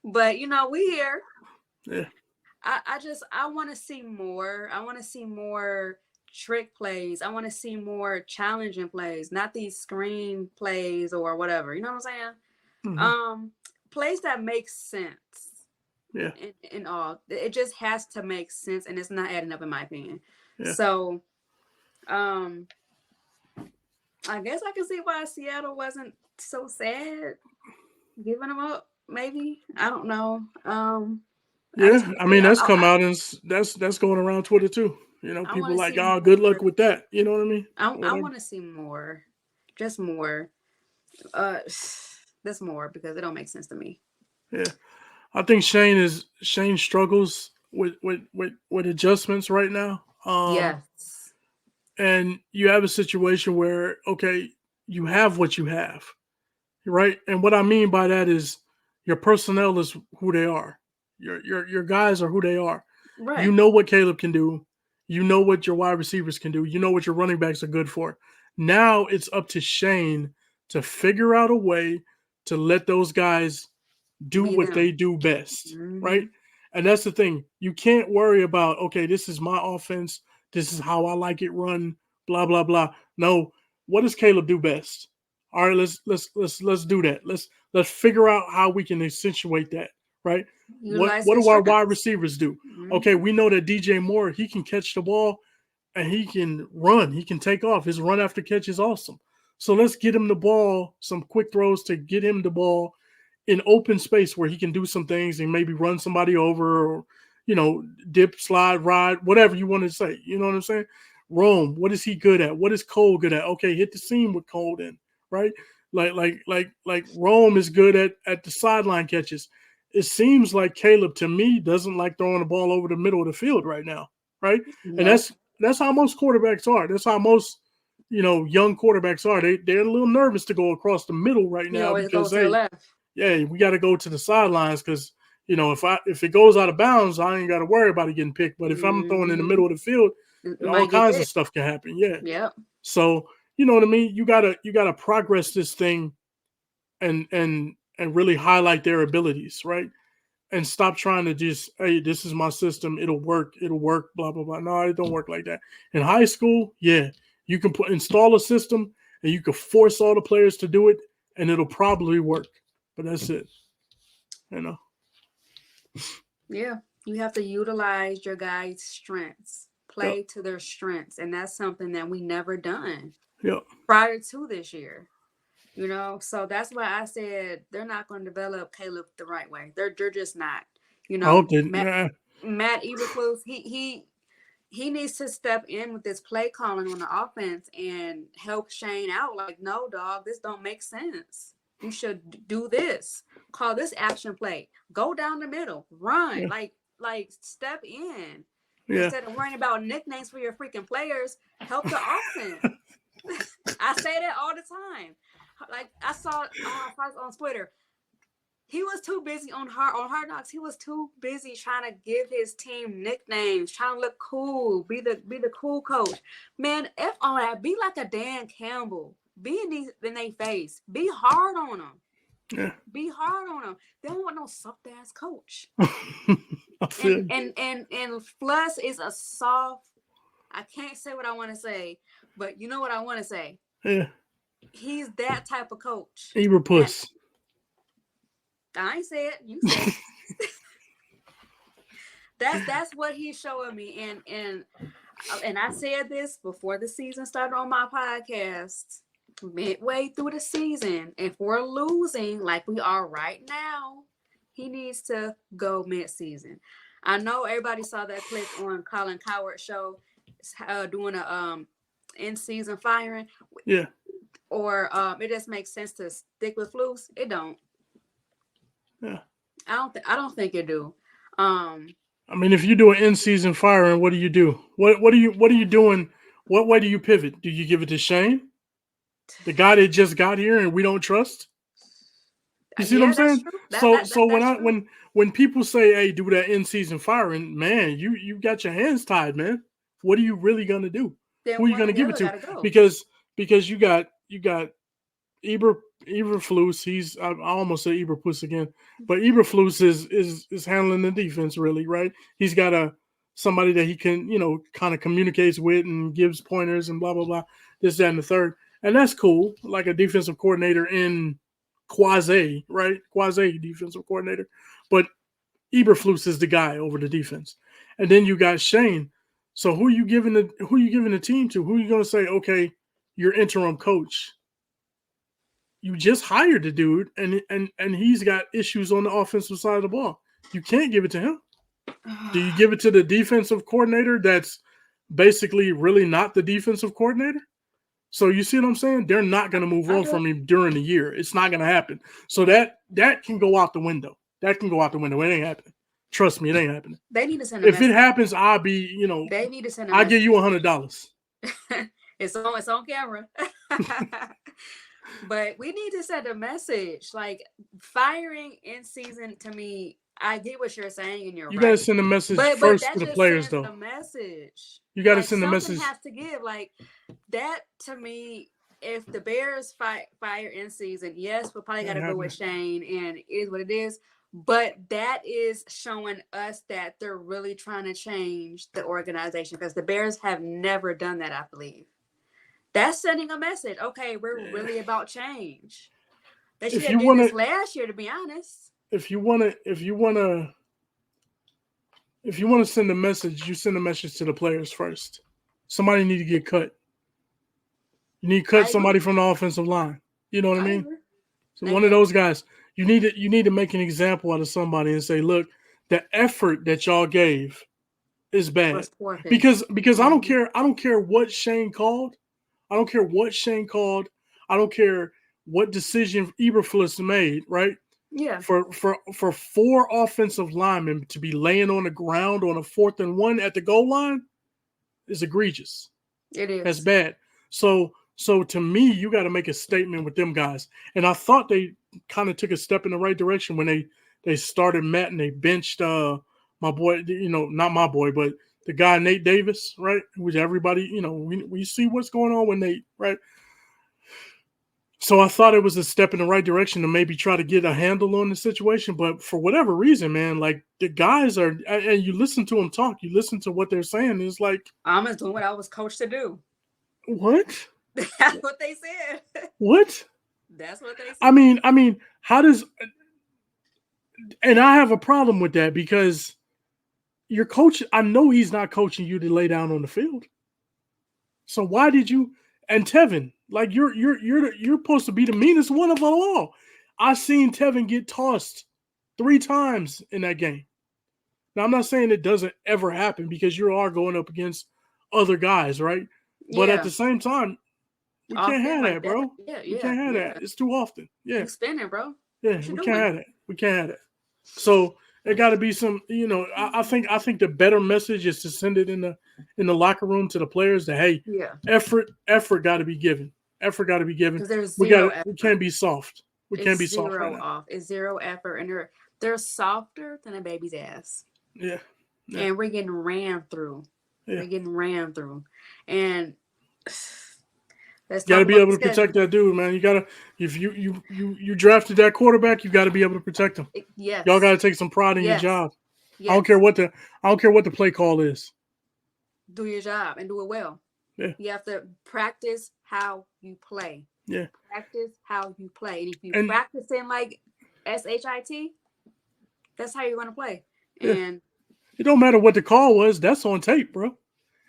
But we here. Yeah. I want to see more. I want to see more trick plays. I want to see more challenging plays, not these screen plays or whatever. You know what I'm saying? Hmm. Um, Plays that make sense. Yeah. In all, it just has to make sense, and it's not adding up in my opinion. Yeah. So, um, I guess I can see why Seattle wasn't so sad giving them up. Maybe I don't know. I just Yeah. want I to see. mean, that's come out and that's going around Twitter too. I want People to like, see oh, good luck more. with that. You know what I mean? I Whatever. want to see more, just more. Uh, this more because it don't make sense to me. Yeah. I think Shane struggles with adjustments right now. Yes. And you have a situation where, okay, you have what you have, right? And what I mean by that is your personnel is who they are. Your guys are who they are. You Right. know what Caleb can do. You know what your wide receivers can do. You know what your running backs are good for. Now it's up to Shane to figure out a way to let those guys do Be what them. they do best, Mm-hmm. right? And that's the thing. You can't worry about, okay, this is my offense. This is how I like it run, blah blah blah. No, what does Caleb do best? All right, let's do that. Let's figure out how we can accentuate that, right? Utilize What his do our wide strengths. receivers do? Okay, Mm-hmm. we know that DJ Moore, he can catch the ball and he can run. He can take off. His run after catch is awesome. So let's get him the ball, some quick throws to get him the ball in open space where he can do some things and maybe run somebody over or, dip, slide, ride, whatever you want to say. You know what I'm saying? Rome, what is he good at? What is Cole good at? Okay, hit the seam with Cole then, right? Like Rome is good at the sideline catches. It seems like Caleb to me doesn't like throwing the ball over the middle of the field right now, right? And Nope. that's how most quarterbacks are. That's how most young quarterbacks are. They're a little nervous to go across the middle right He now always because goes to the hey, left. yeah, we got to go to the sidelines because if it goes out of bounds, I ain't got to worry about it getting picked. But if I'm throwing in the Mm-hmm. middle of the field, It all might get kinds of picked. stuff can happen. Yeah, Yep. so you know what I mean. You gotta progress this thing and really highlight their abilities, right? And stop trying to just, hey, this is my system. It'll work. Blah blah blah. No, it don't work like that. In high school, yeah, you can install a system and you can force all the players to do it, and it'll probably work. But that's it. You know. Yeah. You have to utilize your guys' strengths, Yep. play to their strengths, and that's something that we never done Yep. prior to this year. So that's why I said they're not going to develop Caleb the right way. They're just not. I hope that. Matt Eberflus, he needs to step in with this play calling on the offense and help Shane out. Like, no, dog, this don't make sense. You should do this. Call this action play. Go down the middle. Run. Yeah. Like step in. Yeah. Instead of worrying about nicknames for your freaking players, help the offense. I say that all the time. Like I saw on Twitter. He was too busy on Hard Knocks. He was too busy trying to give his team nicknames, trying to look cool, be the cool coach. Man, F on that. Be like a Dan Campbell. Be in their face. Be hard on them. Yeah. Be hard on them. They don't want no soft ass coach. and Fluss is a soft. I can't say what I want to say, but you know what I want to say. Yeah. He's that type of coach. Eberpuss. I ain't say it. You said it. That's what he's showing me. And I said this before the season started on my podcast. Midway through the season, if we're losing like we are right now, he needs to go mid-season. I know everybody saw that clip on Colin Cowherd's show doing a in-season firing. Yeah. Or it just makes sense to stick with Flus. It don't. Yeah. I don't think it do. I mean, if you do an in-season firing, what do you do? What are you doing? What way do you pivot? Do you give it to Shane, the guy that just got here and we don't trust? You see what I'm saying? So when people say, "Hey, do that in-season firing," man, you got your hands tied, man. What are you really gonna do? Then who are you gonna give it to? Go. Because you got Eberflus. He's I almost said Eberpuss again, but Eberflus is handling the defense really, right? He's got somebody that he can kind of communicates with and gives pointers and blah blah blah, this, that, and the third, and that's cool. Like a defensive coordinator in quasi defensive coordinator, but Eberflus is the guy over the defense, and then you got Shane. So who are you giving the team to? Who are you going to say, okay, your interim coach? You just hired the dude, and he's got issues on the offensive side of the ball. You can't give it to him. Do you give it to the defensive coordinator that's basically really not the defensive coordinator? So you see what I'm saying? They're not going to move on from him during the year. It's not going to happen. So that can go out the window. That can go out the window. It ain't happening. Trust me, it ain't happening. They need to send If it happens, I'll be, They need to send I'll give you $100. It's on camera. But we need to send a message. Like, firing in season, to me, I get what you're saying, and you're right. You gotta send a message first to the players, though. A message. You gotta send a message. Something has to give. Like that, to me, if the Bears fire in season, yes, we'll probably gotta go with Shane, and it is what it is. But that is showing us that they're really trying to change the organization, because the Bears have never done that, I believe. That's sending a message. Okay, we're really about change. They should have done this last year, to be honest. If you wanna send a message, you send a message to the players first. Somebody need to get cut. You need to cut somebody from the offensive line. You know what I mean? So one of those guys. You need to make an example out of somebody and say, look, the effort that y'all gave is bad. Because I don't care what Shane called. I don't care what Shane called. I don't care what decision Eberflus made, right? Yeah. For 4 offensive linemen to be laying on the ground on a 4th and 1 at the goal line is egregious. It is. That's bad. So to me, you got to make a statement with them guys. And I thought they kind of took a step in the right direction when they started Matt and they benched my boy, not my boy, but the guy Nate Davis, right? Which everybody, we see what's going on with Nate, right? So I thought it was a step in the right direction to maybe try to get a handle on the situation. But for whatever reason, man, like the guys are, and you listen to them talk, you listen to what they're saying. It's like, I'm just doing what I was coached to do. What? That's what they said. What? That's what they said. I mean, how does, and I have a problem with that because your coach, I know he's not coaching you to lay down on the field. So why did you? And Tevin, like you're supposed to be the meanest one of them all. I seen Tevin get tossed 3 times in that game. Now I'm not saying it doesn't ever happen because you are going up against other guys, right? But at Yeah. the same time, we can't Often have like that, that. bro. Yeah, We yeah, can't have yeah. that. It's too often. Yeah, You spinning, bro. yeah, What you we can't doing? have that. We can't have that. So there got to be some, I think the better message is to send it in the locker room to the players that hey, Yeah. effort got to be given. Effort got to be given. Because there's We got zero to we effort. can't be soft. We It's can't be soft right zero now. off. It's zero effort, and they're softer than a baby's ass. Yeah, yeah, And we're getting ran through. yeah. We're getting ran through. And let's Got talk to be about able the to protect schedule. that dude, man. You gotta if you drafted that quarterback, you got to be able to protect him. Y'all got Yes. to take some pride in your Yes. job. I don't care Yes. what the I don't care what the play call is. Do your job and do it well. Yeah, You have to practice how you play. yeah. Practice how you play. And if you And practice in like SHIT, that's how you're going to play. yeah, And it don't matter what the call was. That's on tape, bro.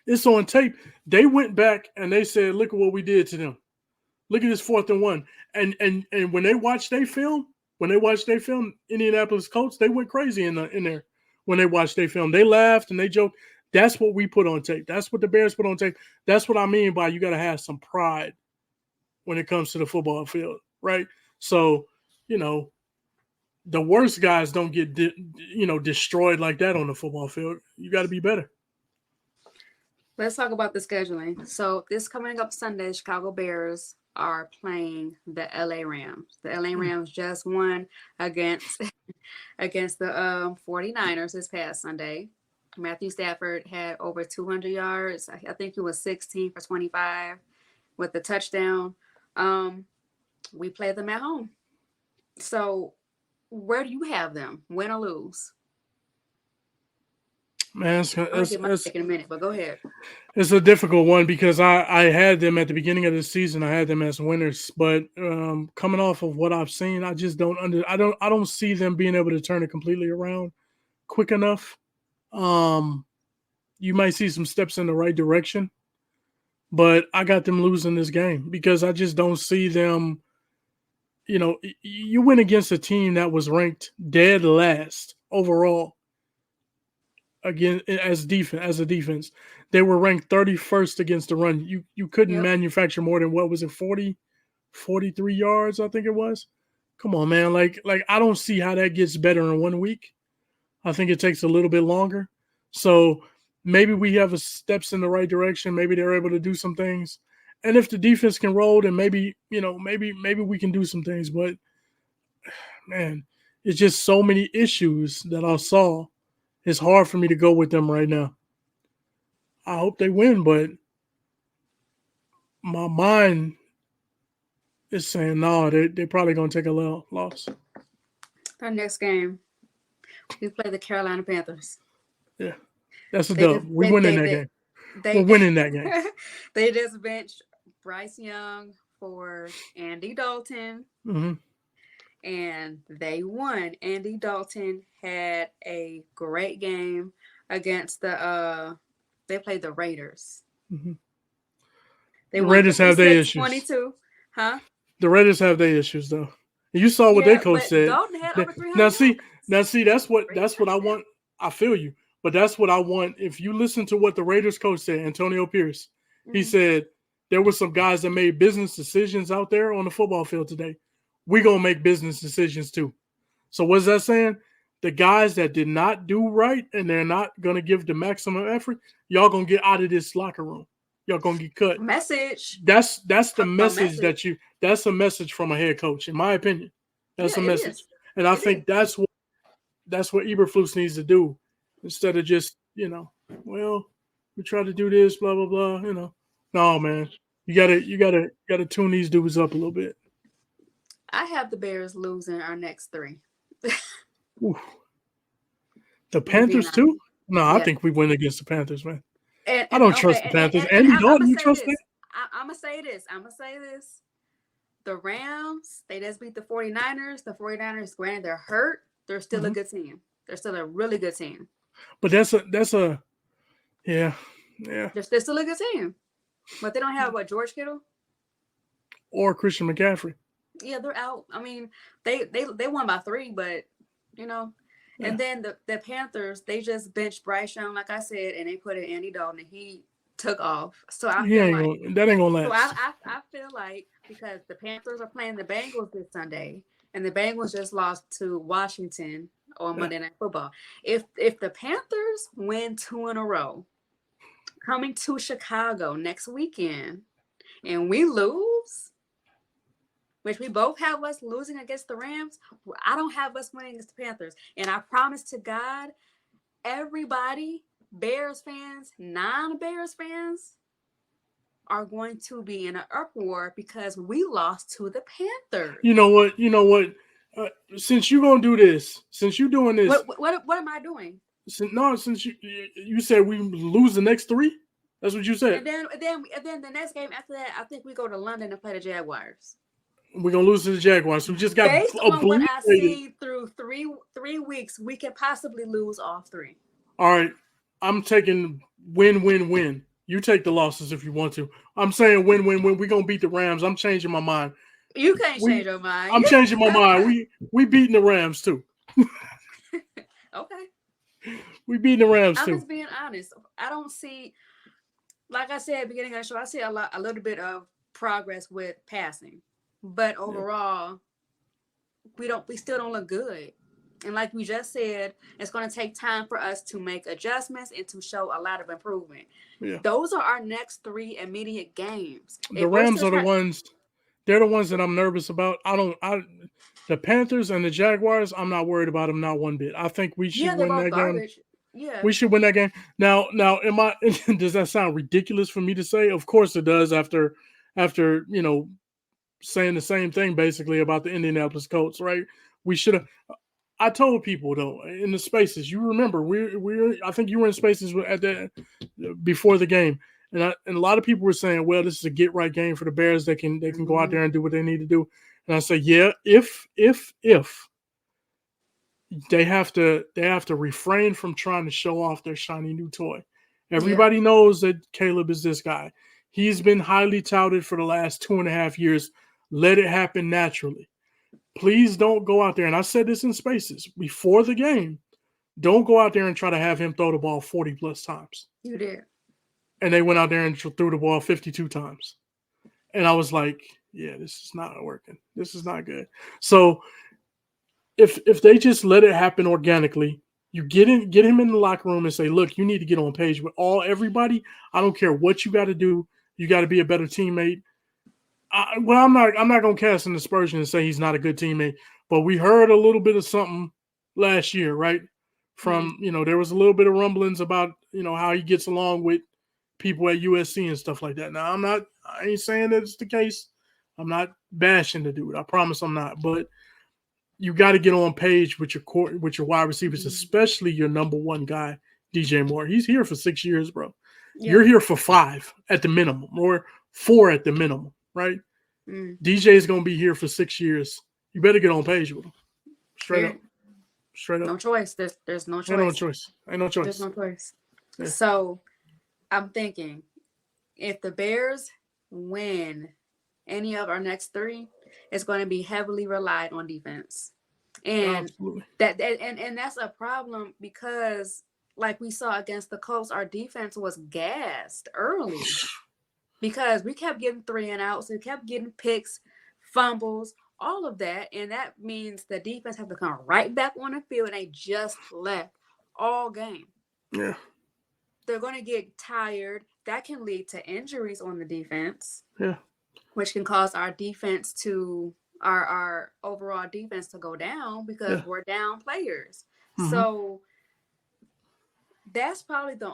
It's on tape. They went back and they said, "Look at what we did to them. Look at this 4th and 1." And when they watched they film, Indianapolis Colts, they went crazy in there. When they watched they film, they laughed and they joked. That's what we put on tape. That's what the Bears put on tape. That's what I mean by you got to have some pride when it comes to the football field, right? So, you know, the worst guys don't get destroyed like that on the football field. You got to be better. let's talk about the scheduling. So this coming up Sunday, Chicago Bears are playing the LA Rams. The LA Rams just won against against the 49ers this past Sunday. Matthew Stafford had over 200 yards. I think he was 16 for 25 with the touchdown. Um, we play them at home. So where do you have them? Win or lose? Man, I'm gonna get my pick in a minute, but go ahead. it's a difficult one because I had them at the beginning of the season. I had them as winners, but coming off of what I've seen, I just I don't see them being able to turn it completely around quick enough. Um, you might see some steps in the right direction, but I got them losing this game because I just don't see them. You went against a team that was ranked dead last overall again as a defense. They were ranked 31st against the run. You couldn't Yep. manufacture more than what was it 43 yards, I think it was. Come on, man. Like I don't see how that gets better in 1 week. I think it takes a little bit longer. So maybe we have a steps in the right direction. Maybe they're able to do some things. And if the defense can roll, then maybe we can do some things. But man, it's just so many issues that I saw. It's hard for me to go with them right now. I hope they win, but my mind is saying no. They're probably gonna take a little loss. Our next game, we play the Carolina Panthers. Yeah, that's a They just dub. We winning that game. We're they winning that game. they just benched Bryce Young for Andy Dalton, Hmm. and they won. Andy Dalton had a great game against they played the Raiders. Hmm. They The won Raiders have their 56 issues. 22. Huh? The Raiders have their issues though. You saw what their Yeah, coach but said. Dalton had over 300 Now yards. see, that's what I want. I feel you, but that's what I want. If you listen to what the Raiders coach said, Antonio Pierce, he Mhm. said there were some guys that made business decisions out there on the football field today. We gonna make business decisions too. So what's that saying? The guys that did not do right and they're not gonna give the maximum effort, y'all gonna get out of this locker room. Y'all gonna get cut. Message. That's the A message message. that's a message from a head coach, in my opinion. That's Yeah, a it message. is. And I It is. think that's what Eberflus needs to do instead of just, well, we try to do this, blah, blah, blah. No, man. You gotta tune these dudes up a little bit. I have the Bears losing our next three. Ooh. The I'm gonna be Panthers honest. too? No, I Yeah. think we win against the Panthers, man. And I and don't okay, trust the Panthers. and Andy I'm gonna Dalton, you say trust that? this. I'm gonna say this. I'm gonna say this. The Rams, they just beat the 49ers. The 49ers, granted, they're hurt. They're still a Hmm. good team. They're still a really good team. But that's a yeah. They're still a good team, but they don't have what George Kittle. Or Christian McCaffrey. Yeah, they're out. I mean, they won by 3, but you know. Yeah. And then the Panthers, they just benched Bryce Young, like I said, and they put in Andy Dalton, and he took off. So I He feel ain't like gonna, that ain't gonna So last. I feel like because the Panthers are playing the Bengals this Sunday, and the Bengals just lost to Washington on Yeah. Monday Night Football. If the Panthers win 2 in a row, coming to Chicago next weekend, and we lose, which we both have us losing against the Rams, I don't have us winning against the Panthers. And I promise to God, everybody, Bears fans, non-Bears fans, are going to be in an uproar because we lost to the Panthers. You know what? Since you're gonna do this, since you're doing this, What am I doing? since you said we lose the next 3, that's what you said. And then the next game after that, I think we go to London and play the Jaguars. We're gonna lose to the Jaguars. We just got Based on what I obliterated. see through three weeks, we can possibly lose all 3. All right, I'm taking win. You take the losses if you want to. I'm saying win. We're gonna beat the Rams. I'm changing my mind. You can't change your mind. I'm changing my mind. We beating the Rams too. Okay. We beating the Rams I'm too. just being honest. I don't see, like I said at the beginning of the show, I see a little bit of progress with passing, but overall, we still don't look good. And like we just said, it's going to take time for us to make adjustments and to show a lot of improvement. Yeah. Those are our next 3 immediate games. The Rams are the ones. They're the ones that I'm nervous about. The Panthers and the Jaguars, I'm not worried about them not one bit. I think we should win that garbage. game. Yeah. We should win that game. Now, does that sound ridiculous for me to say? Of course it does after saying the same thing basically about the Indianapolis Colts, right? We should have. I told people though in the spaces. You remember I think you were in spaces at that before the game, and a lot of people were saying, "Well, this is a get right game for the Bears. They can go out there and do what they need to do." And I say, "Yeah, if they have to refrain from trying to show off their shiny new toy. Everybody knows that Caleb is this guy. He's been highly touted for the last 2.5 years. Let it happen naturally. Please don't go out there, and I said this in spaces before the game, don't go out there and try to have him throw the ball 40 plus times. You did. And they went out there and threw the ball 52 times. And I was like, yeah, this is not working. This is not good. So if they just let it happen organically, you get him in the locker room and say, look, you need to get on page with everybody. I don't care what you got to do. You got to be a better teammate. I'm not going to cast an aspersion and say he's not a good teammate, but we heard a little bit of something last year, right? From, there was a little bit of rumblings about, how he gets along with people at USC and stuff like that. Now, I ain't saying that it's the case. I'm not bashing the dude. I promise I'm not. But you got to get on page with your wide receivers, especially your number one guy, DJ Moore. He's here for 6 years, bro. Yeah. You're here for 5 at the minimum, or 4 at the minimum, right? DJ is going to be here for 6 years. You better get on page with him. Straight up. No choice. There's no choice. Ain't no choice. There's no choice. Yeah. So I'm thinking if the Bears win any of our next 3, it's going to be heavily relied on defense. And that's a problem because like we saw against the Colts, our defense was gassed early because we kept getting 3 and outs. We kept getting picks, fumbles, all of that. And that means the defense have to come right back on the field, and they just left all game. Yeah. They're going to get tired. That can lead to injuries on the defense. Yeah. Which can cause our defense to our overall defense to go down because we're down players. Mm-hmm. So that's probably the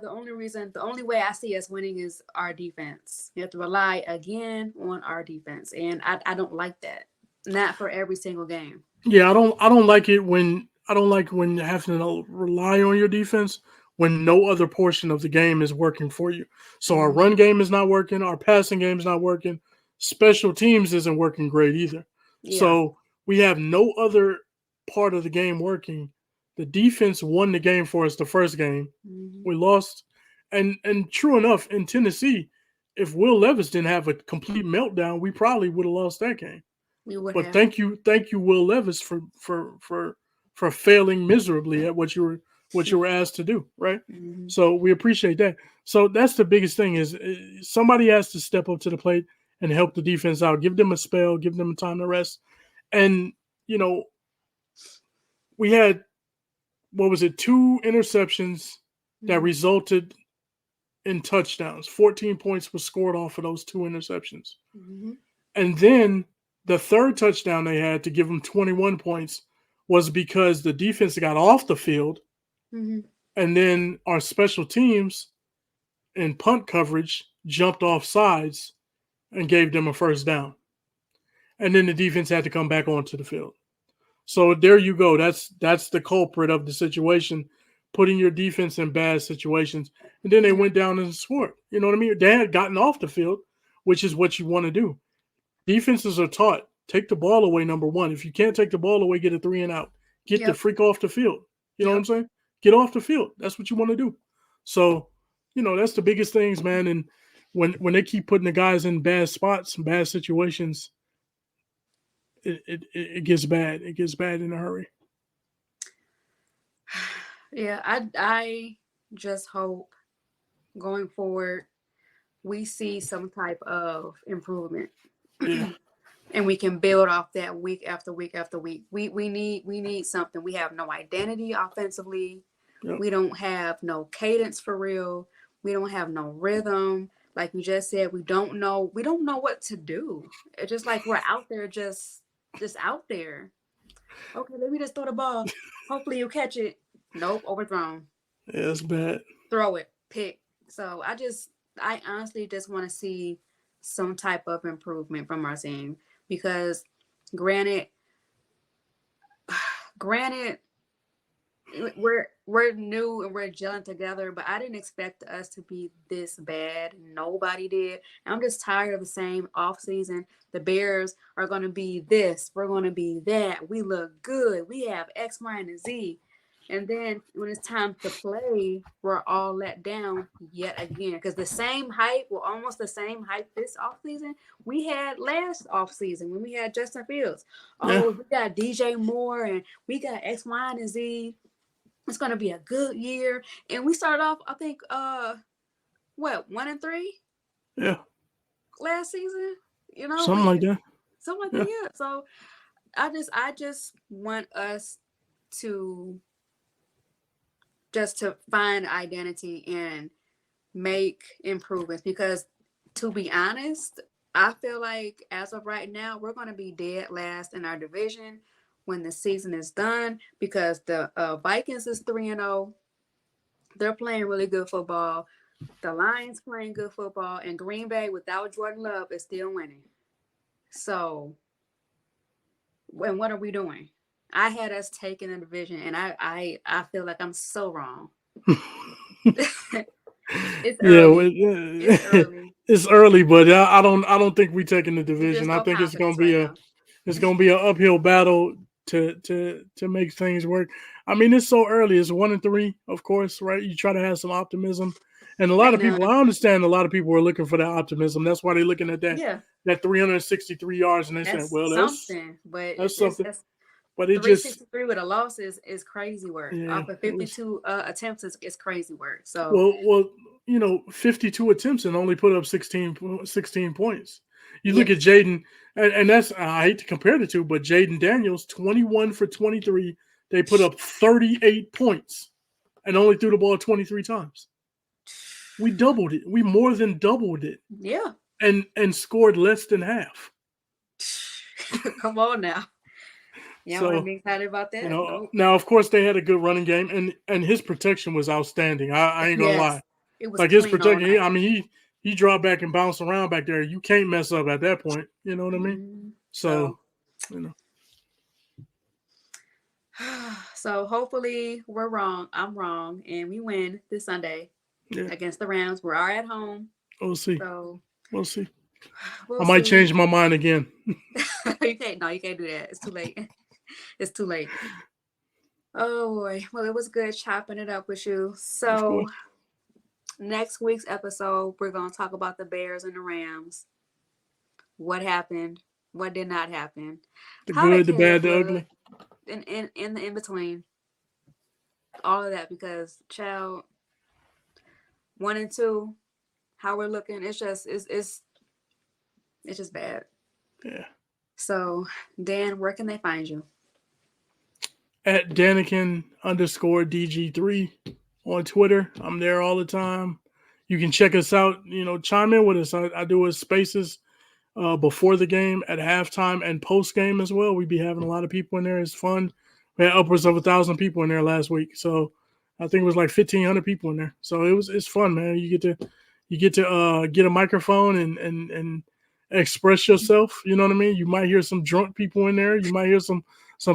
only reason, the only way I see us winning is our defense. You have to rely again on our defense, and I don't like that. Not for every single game. Yeah, I don't like it when you have to rely on your defense when no other portion of the game is working for you. So our run game is not working, our passing game is not working, special teams isn't working great either. Yeah. So we have no other part of the game working. The defense won the game for us the first game. Mhm. We lost, and true enough, in Tennessee, if Will Levis didn't have a complete meltdown, we probably would have lost that game. We would But have. thank you, Will Levis, for failing miserably at what you were asked to do, right? Mhm. So we appreciate that. So that's the biggest thing is somebody has to step up to the plate and help the defense out. Give them a spell, give them time to rest. And you know, we had what was it, two interceptions that Mhm. resulted in touchdowns. 14 points was scored off of those two interceptions. Mhm. And then the third touchdown they had to give them 21 points was because the defense got off the field, Mhm. and then our special teams in punt coverage jumped off sides and gave them a first down. And then the defense had to come back onto the field. So there you go. That's the culprit of the situation, putting your defense in bad situations. And then they Yeah. went down and scored. You know what I mean? They had gotten off the field, which is what you want to do. Defenses are taught take the ball away. Number one, if you can't take the ball away, get a 3-and-out. Get the Yep. freak off the field. You know what I'm Yep. saying? Get off the field. That's what you want to do. So, that's the biggest things, man. And when they keep putting the guys in bad spots, bad situations, it gets bad. It gets bad in a hurry. Yeah. I just hope going forward we see some type of improvement. Yeah. And we can build off that week after week after week. We need something. We have no identity offensively. Yep. We don't have no cadence for real. We don't have no rhythm. Like you just said, we don't know what to do. It's just like we're out there just out there. Okay, let me just throw the ball. Hopefully you catch it. Nope, overthrown. Yeah, it's bad. Throw it, pick. So I honestly just want to see some type of improvement from our team because granted, granted, we're new and we're gelling together, but I didn't expect us to be this bad. Nobody did. And I'm just tired of the same off season. The Bears are gonna be this, we're gonna be that. We look good. We have X, Y, and Z. And then when it's time to play, we're all let down yet again. Because the same hype, well, almost the same hype this offseason we had last offseason when we had Justin Fields. Yeah. Oh, we got DJ Moore and we got X, Y, and Z. It's gonna be a good year. And we started off, I think, 1-3 Yeah. last season. Something like that. Something like Yeah. that. Yeah. So I just want us to find identity and make improvements because to be honest, I feel like as of right now, we're going to be dead last in our division when the season is done because the Vikings is 3-0. They're playing really good football. The Lions playing good football, and Green Bay without Jordan Love is still winning. So, and what are we doing? I had us taking the division, and I feel like I'm so wrong. It's Yeah, early. It's early. it's early, but I don't think we taking the There's division. I no think confidence right now. it's gonna be an uphill battle to make things work. I mean, it's so early. It's 1-3, of course, right? You try to have some optimism, and a lot Ain't of people. none. I understand a lot of people are looking for that optimism. That's why they're looking at Yeah, that 363 yards, and they saying, that's well, something, but that's it's something. that's But it just 363 with a loss is crazy work. yeah, Off of it was 52 attempts is crazy work. So well, 52 attempts and only put up 16 points. You yeah, look at Jaden, and that's I hate to compare the two, but Jaden Daniels, 21 for 23, they put up 38 points and only threw the ball 23 times. We doubled it. We more than doubled it yeah. and scored less than half. Come on now. You don't want to So be excited about that? Nope. now of course they had a good running game and his protection was outstanding. I ain't gonna lie. Yes, it was Like his clean all protection, night. I mean, he dropped back and bounced around back there. You can't mess up at that point. You know what I mean? So, So, you know, so hopefully we're wrong. I'm wrong, and we win this Sunday yeah, against the Rams. We are at home, we'll see. so We'll see. I we'll might see. change my mind again. You can't. No, you can't do that. It's too late. It's too late. Oh boy. Well, it was good chopping it up with you. Of So course. next week's episode, we're gonna talk about the Bears and the Rams. What happened? What did not happen? The How did good, the bad, Caleb the look? ugly. In the in between, all of that because child 1 and 2, how we're looking, it's just bad. Yeah. So Dan, where can they find you? At Danikin_DG3 on Twitter. I'm there all the time. You can check us out. Chime in with us. I do a spaces before the game, at halftime, and post game as well. We be having a lot of people in there. It's fun. We had upwards of 1,000 people in there last week, so I think it was like 1,500 people in there. So it's fun, man. You get to get a microphone and express yourself. You know what I mean? You might hear some drunk people in there. You might hear some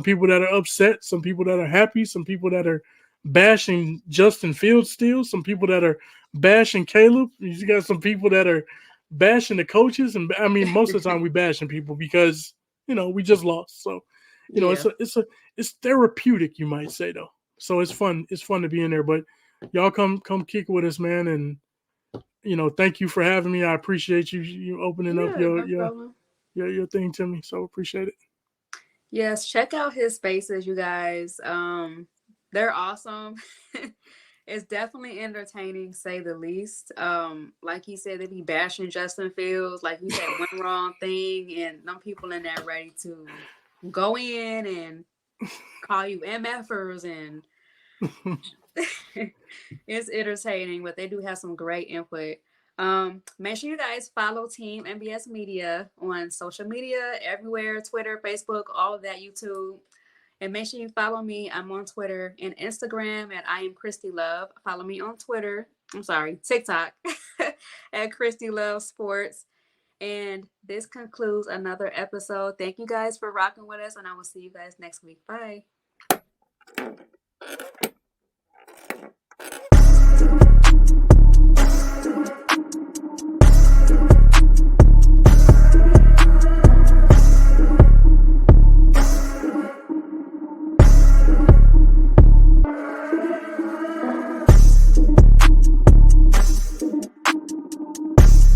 people that are upset, some people that are happy, some people that are bashing Justin Fields still, some people that are bashing Caleb. You got some people that are bashing the coaches, and I mean most of the time we bashing people because we just lost. So Yeah. it's therapeutic, you might say, though. So it's fun. It's fun to be in there. But y'all come kick with us, man, and thank you for having me. I appreciate you opening up Yeah, your no your problem. your your thing to me. So appreciate it. Yes, check out his spaces, you guys. They're awesome. It's definitely entertaining, say the least. Like he said, they be bashing Justin Fields, like you said, one wrong thing, and some people in there ready to go in and call you MFers, and it's entertaining, but they do have some great input. Make sure you guys follow Team MBS Media on social media, everywhere, Twitter, Facebook, all of that, YouTube. And make sure you follow me. I'm on Twitter and Instagram at I am Kristy Love. Follow me on Twitter. I'm sorry, TikTok at Kristy Love Sports. And this concludes another episode. Thank you guys for rocking with us, and I will see you guys next week. Bye.